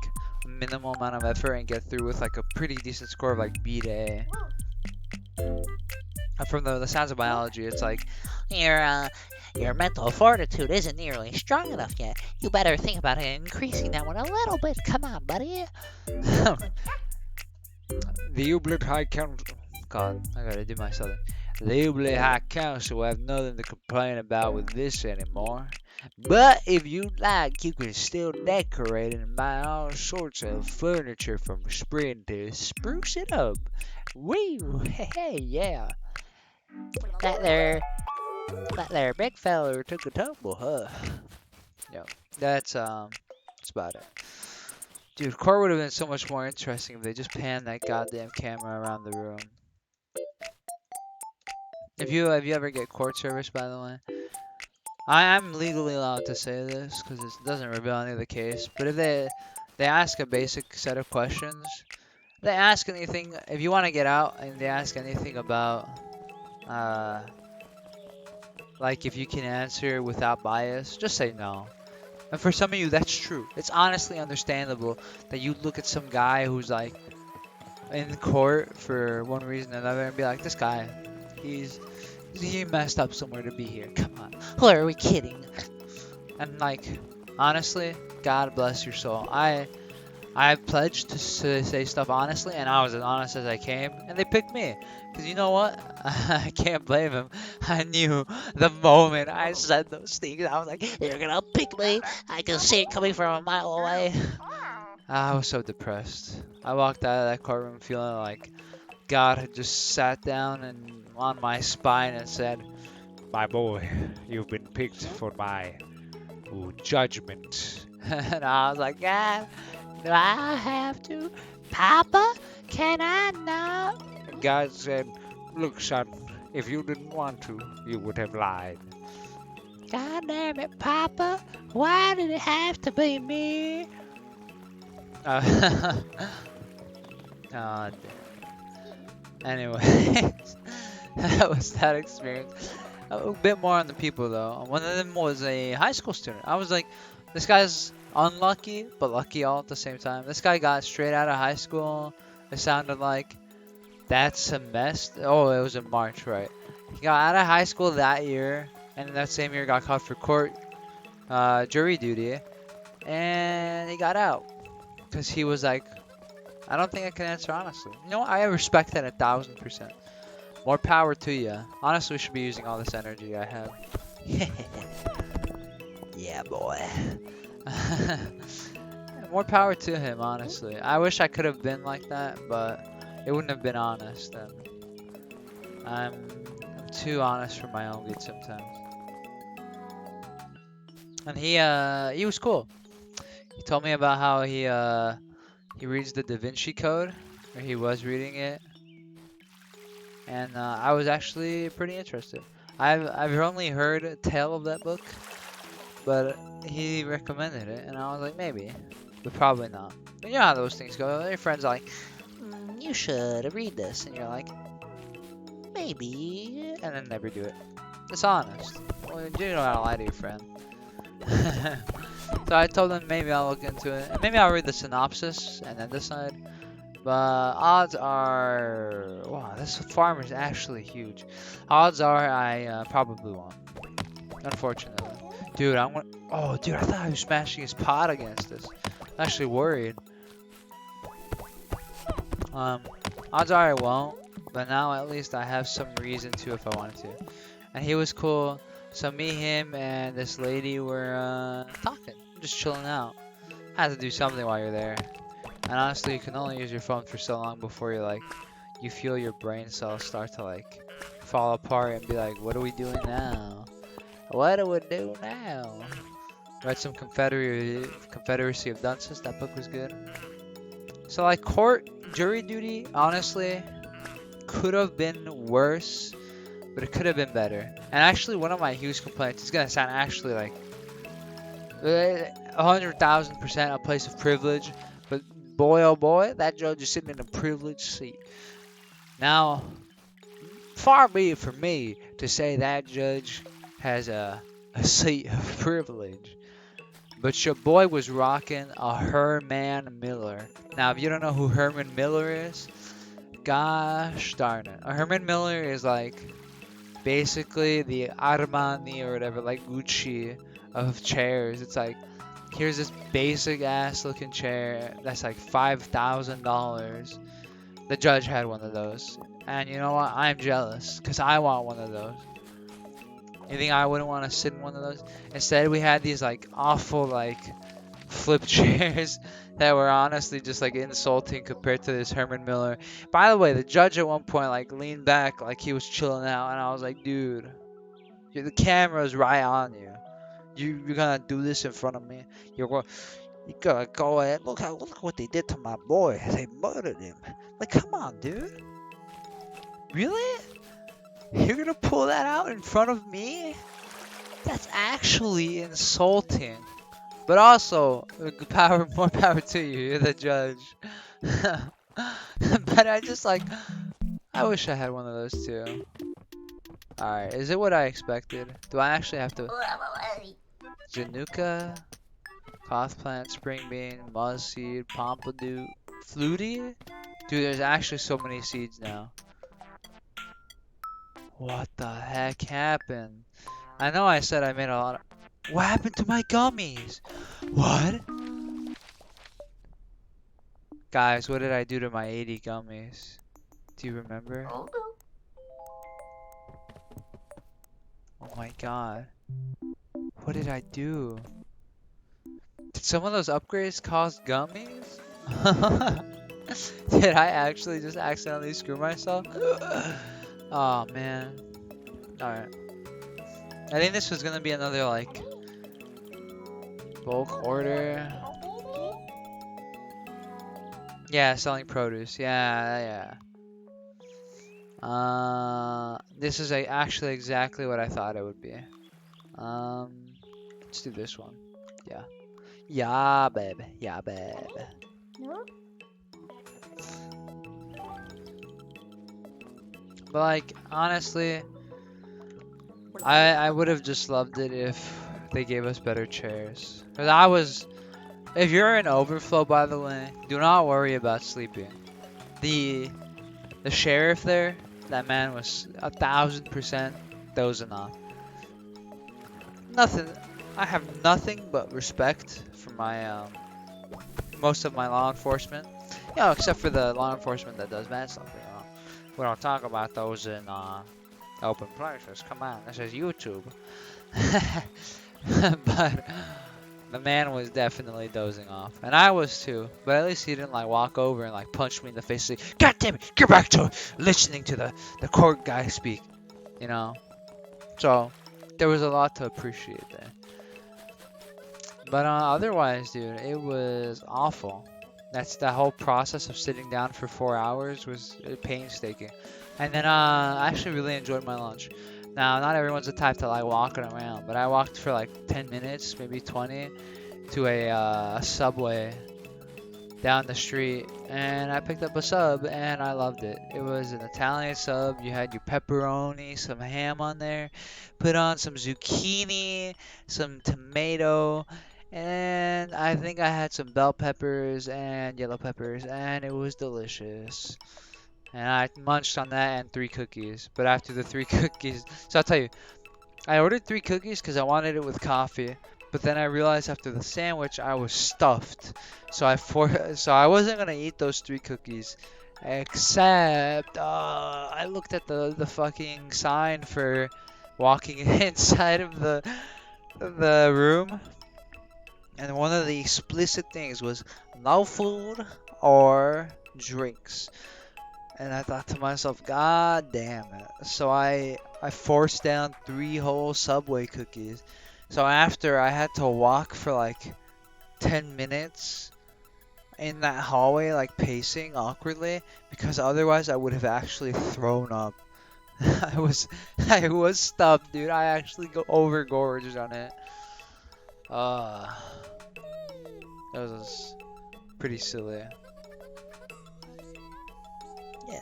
a minimal amount of effort and get through with like a pretty decent score of like B to A. And from the sounds of biology, it's like Your mental fortitude isn't nearly strong enough yet. You better think about increasing that one a little bit. Come on, buddy. the Ooblet High Council. God, I gotta do my southern. The Ooblet High Council will have nothing to complain about with this anymore. But if you'd like, you can still decorate it and buy all sorts of furniture from spring to spruce it up. Woo! Hey, yeah. That there big fella took a tumble, huh? Yeah, that's about it. Dude, court would have been so much more interesting if they just panned that goddamn camera around the room. If you ever get court service, by the way, I'm legally allowed to say this because it doesn't reveal any of the case. But if they ask a basic set of questions, they ask anything. If you want to get out and they ask anything about, like if you can answer without bias, just say no. And for some of you, that's true. It's honestly understandable that you look at some guy who's like in court for one reason or another and be like, this guy, he messed up somewhere to be here. Come on, who are we kidding? And like, honestly, God bless your soul. I pledged to say stuff honestly, and I was as honest as I came, and they picked me. Because you know what? I can't blame him. I knew the moment I said those things, I was like, they're gonna pick me. I can see it coming from a mile away. I was so depressed. I walked out of that courtroom feeling like God had just sat down and on my spine and said, "My boy, you've been picked for my judgment." And I was like, God, do I have to? Papa, can I not? And God said, Look, son, if you didn't want to, you would have lied. God damn it, Papa. Why did it have to be me? Uh, uh, anyway, that was that experience. A bit more on the people though. One of them was a high school student. I was like, this guy's unlucky, but lucky all at the same time. This guy got straight out of high school. It sounded like that semester. Oh, it was in March, right? He got out of high school that year, and that same year got caught for court jury duty, and he got out because he was like, I don't think I can answer honestly. You know, I respect that 1,000%. More power to you. Honestly, we should be using all this energy I have. Yeah, boy. More power to him, honestly. I wish I could have been like that, but it wouldn't have been honest. And I'm too honest for my own good sometimes. And he was cool. He told me about how he reads the Da Vinci Code, or he was reading it, and I was actually pretty interested. I've only heard a tale of that book, but he recommended it, and I was like, maybe, but probably not. But you know how those things go. Your friends are like, You should read this. and you're like, Maybe. and then never do it. It's honest. Well, you know how to lie to your friend. So I told him maybe I'll look into it, and maybe I'll read the synopsis and then decide. But odds are, wow, this farm is actually huge. Odds are I probably won't. Unfortunately, dude, oh, dude, I thought he was smashing his pot against us. I'm actually worried. Odds are I won't, but now at least I have some reason to if I wanted to. And he was cool. So me, him, and this lady were talking, just chilling out. Had to do something while you're there. And honestly, you can only use your phone for so long before you feel your brain cells start to like fall apart and be like, what are we doing now? What do we do now? Read some Confederacy of Dunces. That book was good. So like court jury duty, honestly, could have been worse, but it could have been better. And actually, one of my huge complaints is gonna sound actually like 100,000% a place of privilege, but boy oh boy, that judge is sitting in a privileged seat. Now, far be it from me to say that judge has a seat of privilege, but your boy was rocking a Herman Miller. Now, if you don't know who Herman Miller is, gosh darn it. A Herman Miller is like basically the Armani or whatever, like Gucci of chairs. It's like, here's this basic ass looking chair that's like $5,000. The judge had one of those. And you know what? I'm jealous because I want one of those. You think I wouldn't want to sit in one of those? Instead, we had these like awful like flip chairs that were honestly just like insulting compared to this Herman Miller. By the way, the judge at one point like leaned back like he was chilling out, and I was like, dude, the camera's right on you. You're gonna do this in front of me? You gotta go ahead. Look what they did to my boy. They murdered him. Like, come on, dude. Really? You're gonna pull that out in front of me? That's actually insulting. But also, more power to you. You're the judge. But I just like, I wish I had one of those too. Alright, is it what I expected? Do I actually have to? Januka, cloth plant, spring bean, muzz seed, pompadour, flutie? Dude, there's actually so many seeds now. What the heck happened? I know I said I made a lot of... What happened to my gummies? What? Guys, what did I do to my 80 gummies? Do you remember? Oh my god. What did I do? Did some of those upgrades cost gummies? Did I actually just accidentally screw myself? Oh man. Alright. I think this was gonna be another like bulk order. Yeah, selling produce. Yeah. This is actually exactly what I thought it would be. Let's do this one. Yeah. Yeah, babe. Yeah, babe. No? But like, honestly, I would have just loved it if they gave us better chairs. Cause if you're in overflow, by the way, do not worry about sleeping. The the sheriff there, that man was 1,000% dozing off. Nothing. I have nothing but respect for my most of my law enforcement. Except for the law enforcement that does bad stuff. We don't talk about those in open places. Come on, this is YouTube. But the man was definitely dozing off, and I was too. But at least he didn't like walk over and like punch me in the face. And say, God damn it, get back to listening to the court guy speak. You know. So there was a lot to appreciate there. But otherwise, dude, it was awful. That whole process of sitting down for 4 hours was painstaking. And then I actually really enjoyed my lunch. Now, not everyone's the type to like walking around, but I walked for like 10 minutes, maybe 20, to a Subway down the street, and I picked up a sub, and I loved it. It was an Italian sub. You had your pepperoni, some ham on there, put on some zucchini, some tomato, and I think I had some bell peppers and yellow peppers, and it was delicious. And I munched on that and 3 cookies. But after the 3 cookies, so I'll tell you, I ordered 3 cookies because I wanted it with coffee, but then I realized after the sandwich I was stuffed, so I wasn't gonna eat those 3 cookies. Except I looked at the fucking sign for walking inside of the room, and one of the explicit things was no food or drinks. And I thought to myself, God damn it. So I forced down 3 whole Subway cookies. So after I had to walk for like 10 minutes in that hallway, like pacing awkwardly, because otherwise I would have actually thrown up. I was I was stuffed, dude. I actually go overgorged on it. Uh, that was pretty silly. Yeah.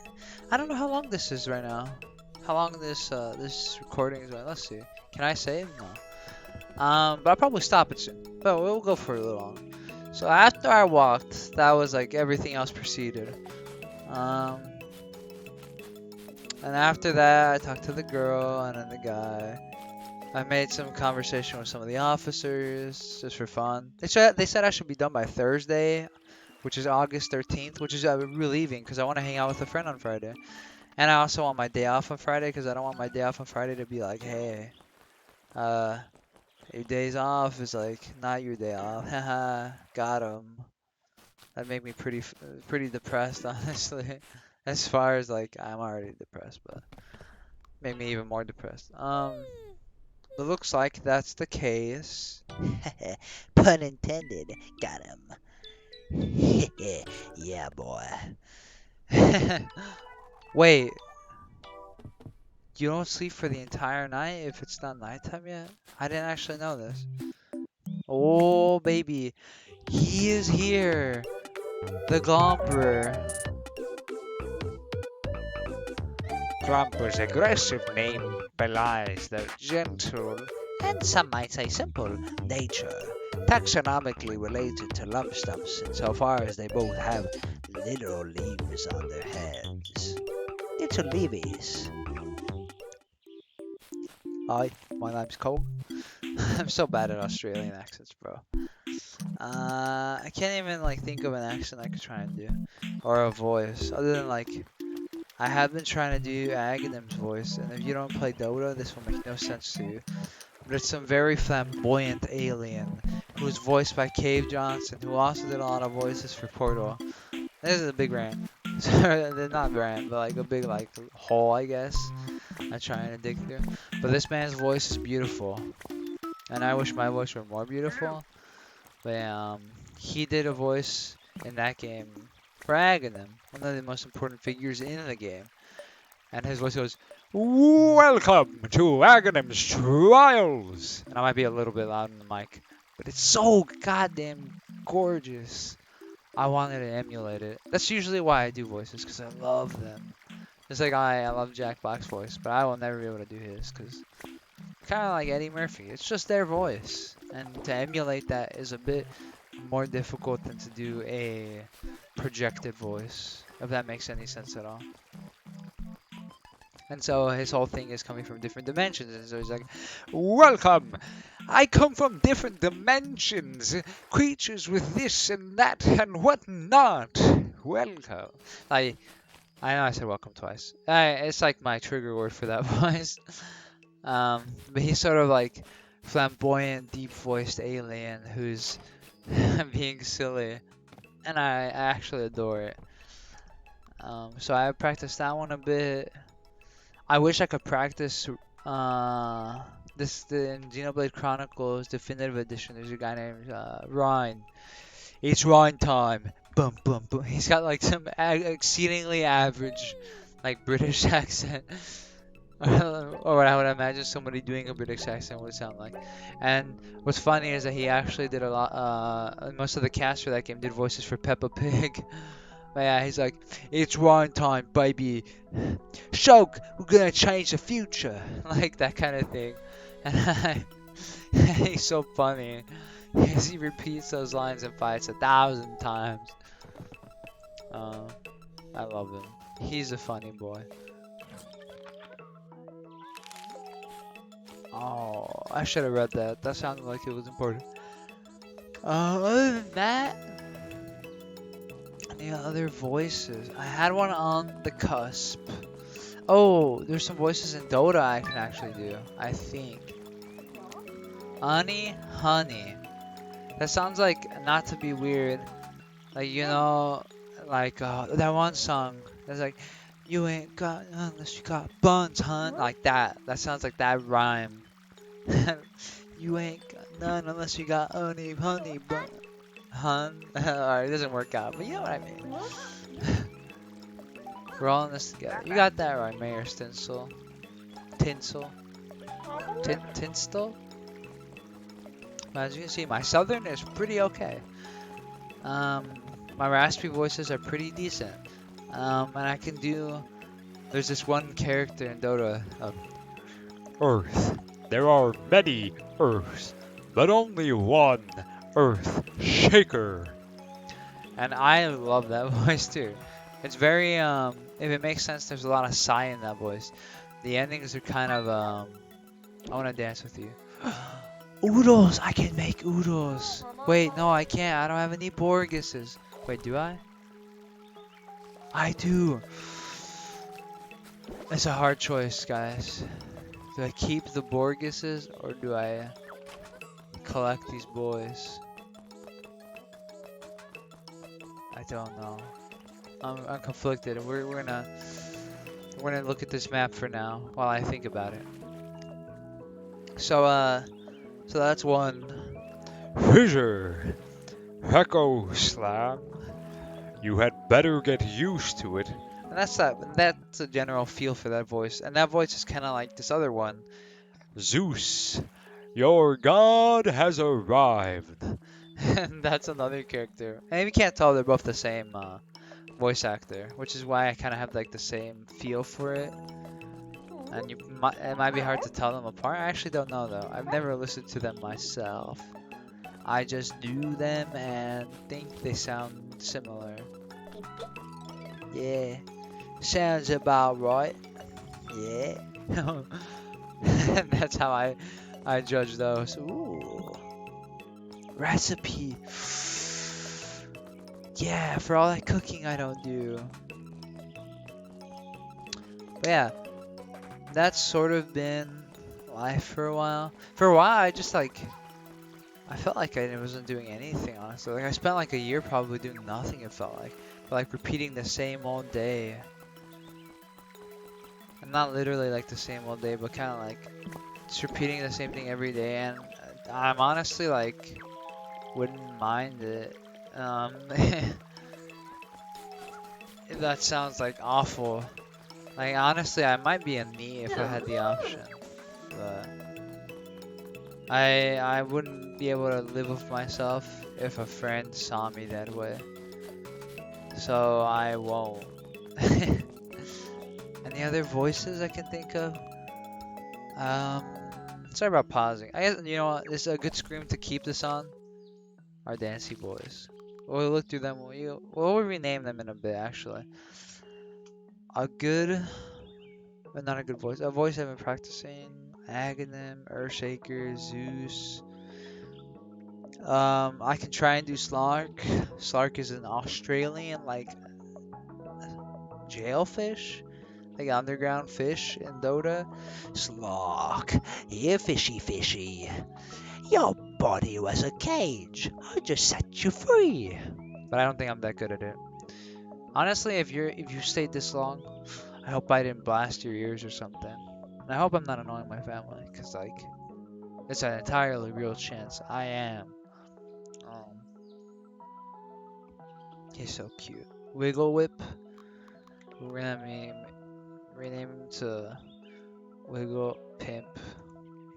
I don't know how long this is right now. How long this recording is going? Let's see. Can I save? No. But I'll probably stop it soon. But we'll go for a little long. So after I walked, that was like everything else proceeded. Um, and after that, I talked to the girl and then the guy. I made some conversation with some of the officers just for fun. They said I should be done by Thursday, which is August 13th, which is we're leaving because I want to hang out with a friend on Friday. And I also want my day off on Friday because I don't want my day off on Friday to be like, hey, uh, your days off is like not your day off. Haha, got 'em. That made me pretty depressed, honestly. As far as like I'm already depressed, but made me even more depressed. It looks like that's the case. Pun intended. Got him. Yeah, boy. Wait, you don't sleep for the entire night if it's not nighttime yet? I didn't actually know this. Oh, baby. He is here. The Glomper. Grumper's aggressive name belies their gentle, and some might say simple, nature. Taxonomically related to lump stumps insofar as they both have literal leaves on their heads. Little leavies. Hi, my name's Cole. I'm so bad at Australian accents, bro. I can't even like think of an accent I could try and do, or a voice, other than like I have been trying to do Aghanim's voice, and if you don't play Dota, this will make no sense to you. But it's some very flamboyant alien who's voiced by Cave Johnson, who also did a lot of voices for Portal. This is a big rant. They're not rant, but like a big like hole, I guess. I'm trying to dig through. But this man's voice is beautiful, and I wish my voice were more beautiful. But he did a voice in that game for Aghanim, one of the most important figures in the game. and his voice goes, "Welcome to Aghanim's Trials." And I might be a little bit loud in the mic, but it's so goddamn gorgeous. I wanted to emulate it. That's usually why I do voices, because I love them. Just like I love Jack Black's voice, but I will never be able to do his, because kind of like Eddie Murphy. It's just their voice, and to emulate that is a bit more difficult than to do a projected voice, if that makes any sense at all. And so his whole thing is coming from different dimensions, and so he's like, "Welcome! I come from different dimensions, creatures with this and that and whatnot. Welcome." I know I said welcome twice. It's like my trigger word for that voice. But he's sort of like flamboyant, deep-voiced alien who's being silly, and I actually adore it. So I practiced that one a bit. I wish I could practice the in Xenoblade Chronicles Definitive Edition. There's a guy named Ryan. It's Ryan time. Boom, boom, boom. He's got like some exceedingly average, like British accent, or what I would imagine somebody doing a British accent would sound like. And what's funny is that he actually did a lot. Most of the cast for that game did voices for Peppa Pig. But yeah, he's like, "It's Ryan time, baby. Shulk, we're gonna change the future," like that kind of thing. And he's so funny because he repeats those lines in fights 1,000 times. Uh, I love him. He's a funny boy. Oh, I should have read that. That sounded like it was important. Other than that, any other voices? I had one on the cusp. Oh, there's some voices in Dota I can actually do, I think. Honey. That sounds like, not to be weird, like, like that one song that's like, "You ain't got none unless you got buns, hun." Like that. That sounds like that rhyme. "You ain't got none unless you got honey bun, hun." Alright, it doesn't work out, but you know what I mean. We're all in this together. You got that right, Mayor Stinsel. Tinsel. Tinsel? As you can see, my southern is pretty okay. My raspy voices are pretty decent. And I can do. There's this one character in Dota. Earth. There are many Earths, but only one Earth Shaker. And I love that voice too. It's very if it makes sense, there's a lot of sigh in that voice. The endings are kind of I wanna dance with you. Oodles! I can make oodles! Wait, no I can't. I don't have any Borguses. Wait, do I? I do! It's a hard choice, guys. Do I keep the Borguses or do I collect these boys? I don't know. I'm conflicted. We're gonna look at this map for now while I think about it. So that's one. Fissure, Echo Slam. You had better get used to it. And that's a general feel for that voice. And that voice is kind of like this other one. Zeus, your god has arrived. And that's another character. And if you can't tell, they're both the same voice actor, which is why I kind of have like the same feel for it. And it might be hard to tell them apart. I actually don't know though. I've never listened to them myself. I just do them and think they sound similar. Yeah, sounds about right. Yeah. And that's how I judge those. Ooh, recipe. Yeah, for all that cooking I don't do. But yeah, that's sort of been life for a while. For a while, I just like, I felt like I wasn't doing anything, honestly. Like, I spent like a year probably doing nothing, it felt like. But, like, repeating the same old day. And not literally like the same old day, but kind of like just repeating the same thing every day. And I'm honestly like, wouldn't mind it. That sounds like awful. Like honestly, I might be a knee if I had the option, but I wouldn't be able to live with myself if a friend saw me that way. So I won't. Any other voices I can think of? Um, Sorry about pausing. I guess you know what, this is a good scream to keep this on. Our Dancy boys. We'll look through them. We'll rename them in a bit, actually. A good, but not a good voice. A voice I've been practicing. Aghanim, Earthshaker, Zeus. I can try and do Slark. Slark is an Australian, like, jailfish. Like underground fish in Dota. Slark, you fishy fishy. Your body was a cage. I just set you free. But I don't think I'm that good at it. Honestly, if you stayed this long, I hope I didn't blast your ears or something. And I hope I'm not annoying my family, cause like it's an entirely real chance I am. Um, he's so cute. Wiggle Whip. We're gonna rename him to Wiggle Pimp,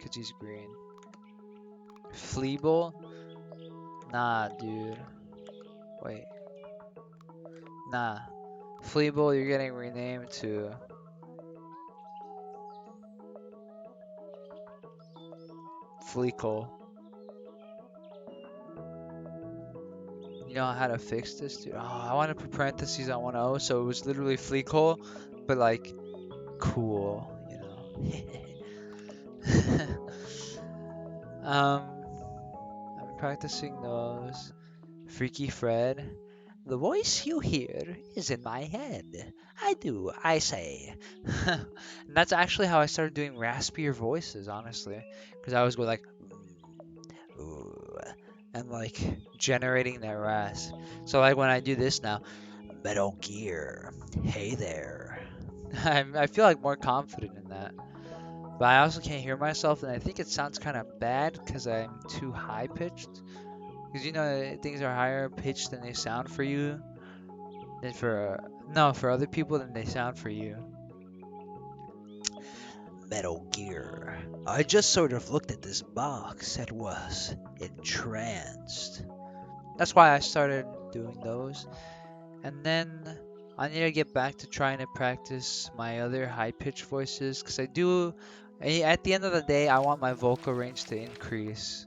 cause he's green. Fleeble? Nah, dude. Wait. Nah. Fleeble, you're getting renamed to Fleekle. You know how to fix this, dude? Oh, I want to put parentheses on 1O, so it was literally Fleekle, but like cool, you know. um, I'm practicing those. Freaky Fred. The voice you hear is in my head. I say. And that's actually how I started doing raspier voices, honestly, because I was going like, Ooh, and like generating that rasp. So like when I do this now, Metal Gear. Hey there. I feel like more confident in that. But I also can't hear myself, and I think it sounds kind of bad because I'm too high pitched. Because you know things are higher pitched than they sound for you, than for no for other people than they sound for you. Metal Gear. I just sort of looked at this box and was entranced. That's why I started doing those, and then I need to get back to trying to practice my other high pitched voices because I do. At the end of the day, I want my vocal range to increase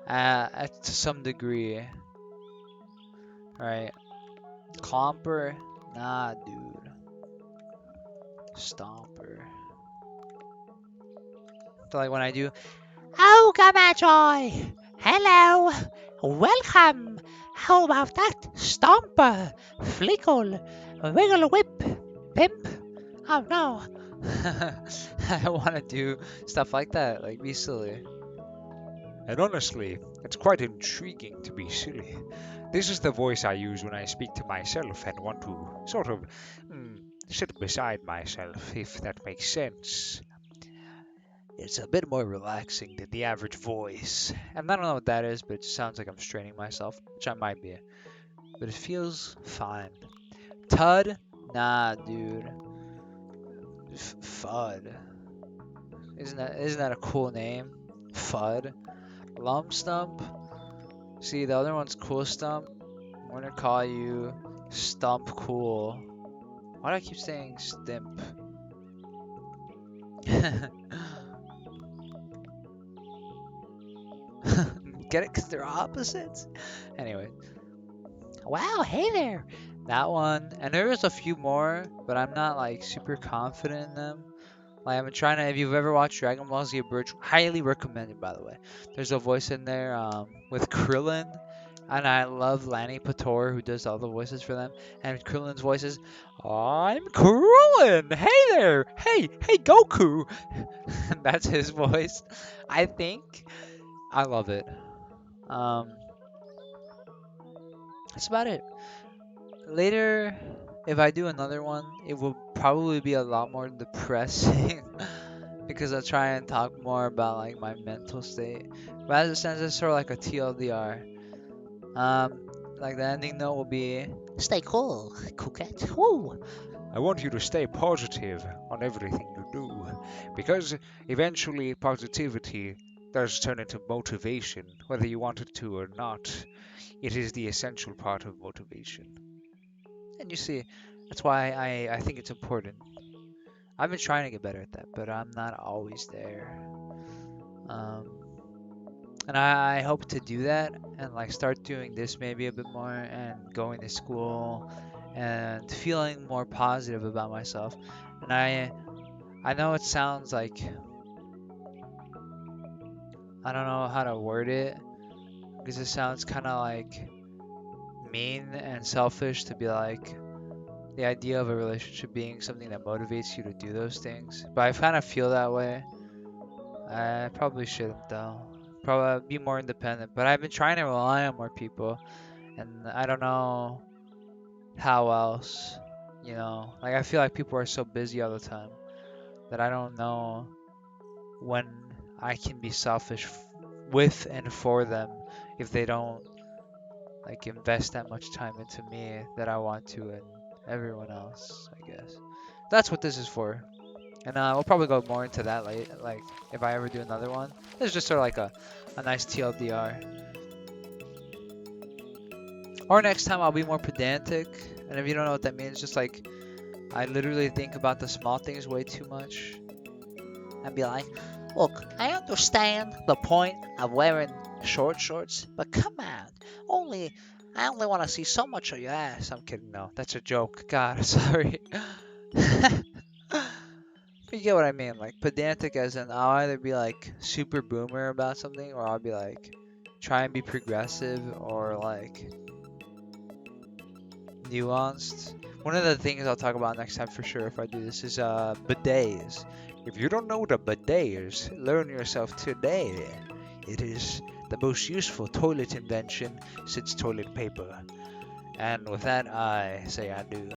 to some degree, right? Clomper, nah, dude. Stomper. So like when I do, Oh, Gamajoy! Hello! Welcome! How about that? Stomper! Flickle! Wiggle whip! Pimp! Oh no! I want to do stuff like that, like be silly. And honestly, it's quite intriguing to be silly. This is the voice I use when I speak to myself and want to sort of sit beside myself, if that makes sense. It's a bit more relaxing than the average voice. And I don't know what that is, but it just sounds like I'm straining myself, which I might be. But it feels fine. Tud? Nah, dude. Fud. Isn't that a cool name? Fud. Lump Stump. See, the other one's Cool Stump. I'm gonna call you Stump Cool. Why do I keep saying Stimp? Get it? Because they're opposites? Anyway, Wow, hey there! that one. And there was a few more, but I'm not like super confident in them. Like I'm trying to. If you've ever watched Dragon Ball Z Abridged, highly recommended by the way. There's a voice in there with Krillin, and I love Lanny Pator who does all the voices for them. And Krillin's voice is, "I'm Krillin. Hey there. Hey Goku." And that's his voice. I think I love it. Um, that's about it. Later, if I do another one, it will probably be a lot more depressing because I'll try and talk more about like my mental state. But as it stands, it's sort of like a TLDR. Like the ending note will be Stay cool, coquette. Woo! I want you to stay positive on everything you do, because eventually positivity does turn into motivation, whether you want it to or not. It is the essential part of motivation. And you see, that's why I think it's important. I've been trying to get better at that, but I'm not always there. Um, and I hope to do that and like start doing this maybe a bit more and going to school and feeling more positive about myself. And I know it sounds like I don't know how to word it because it sounds kind of like mean and selfish to be like the idea of a relationship being something that motivates you to do those things. But I kind of feel that way. I probably shouldn't though. Probably be more independent. But I've been trying to rely on more people, and I don't know how else. Like I feel like people are so busy all the time that I don't know when I can be selfish with and for them if they don't like invest that much time into me that I want to and everyone else, I guess. That's what this is for. And we'll probably go more into that like if I ever do another one. This is just sort of like a nice TLDR. Or next time I'll be more pedantic. And if you don't know what that means, just like I literally think about the small things way too much. And be like, look, I understand the point of wearing short shorts, but come on, I only want to see so much of your ass. I'm kidding, no, that's a joke. God, sorry. You get what I mean, like pedantic as in I'll either be like super boomer about something or I'll be like try and be progressive or like nuanced. One of the things I'll talk about next time for sure if I do this is bidets. If you don't know what a bidet is, learn yourself today. It is the most useful toilet invention since toilet paper. And with that I say adieu.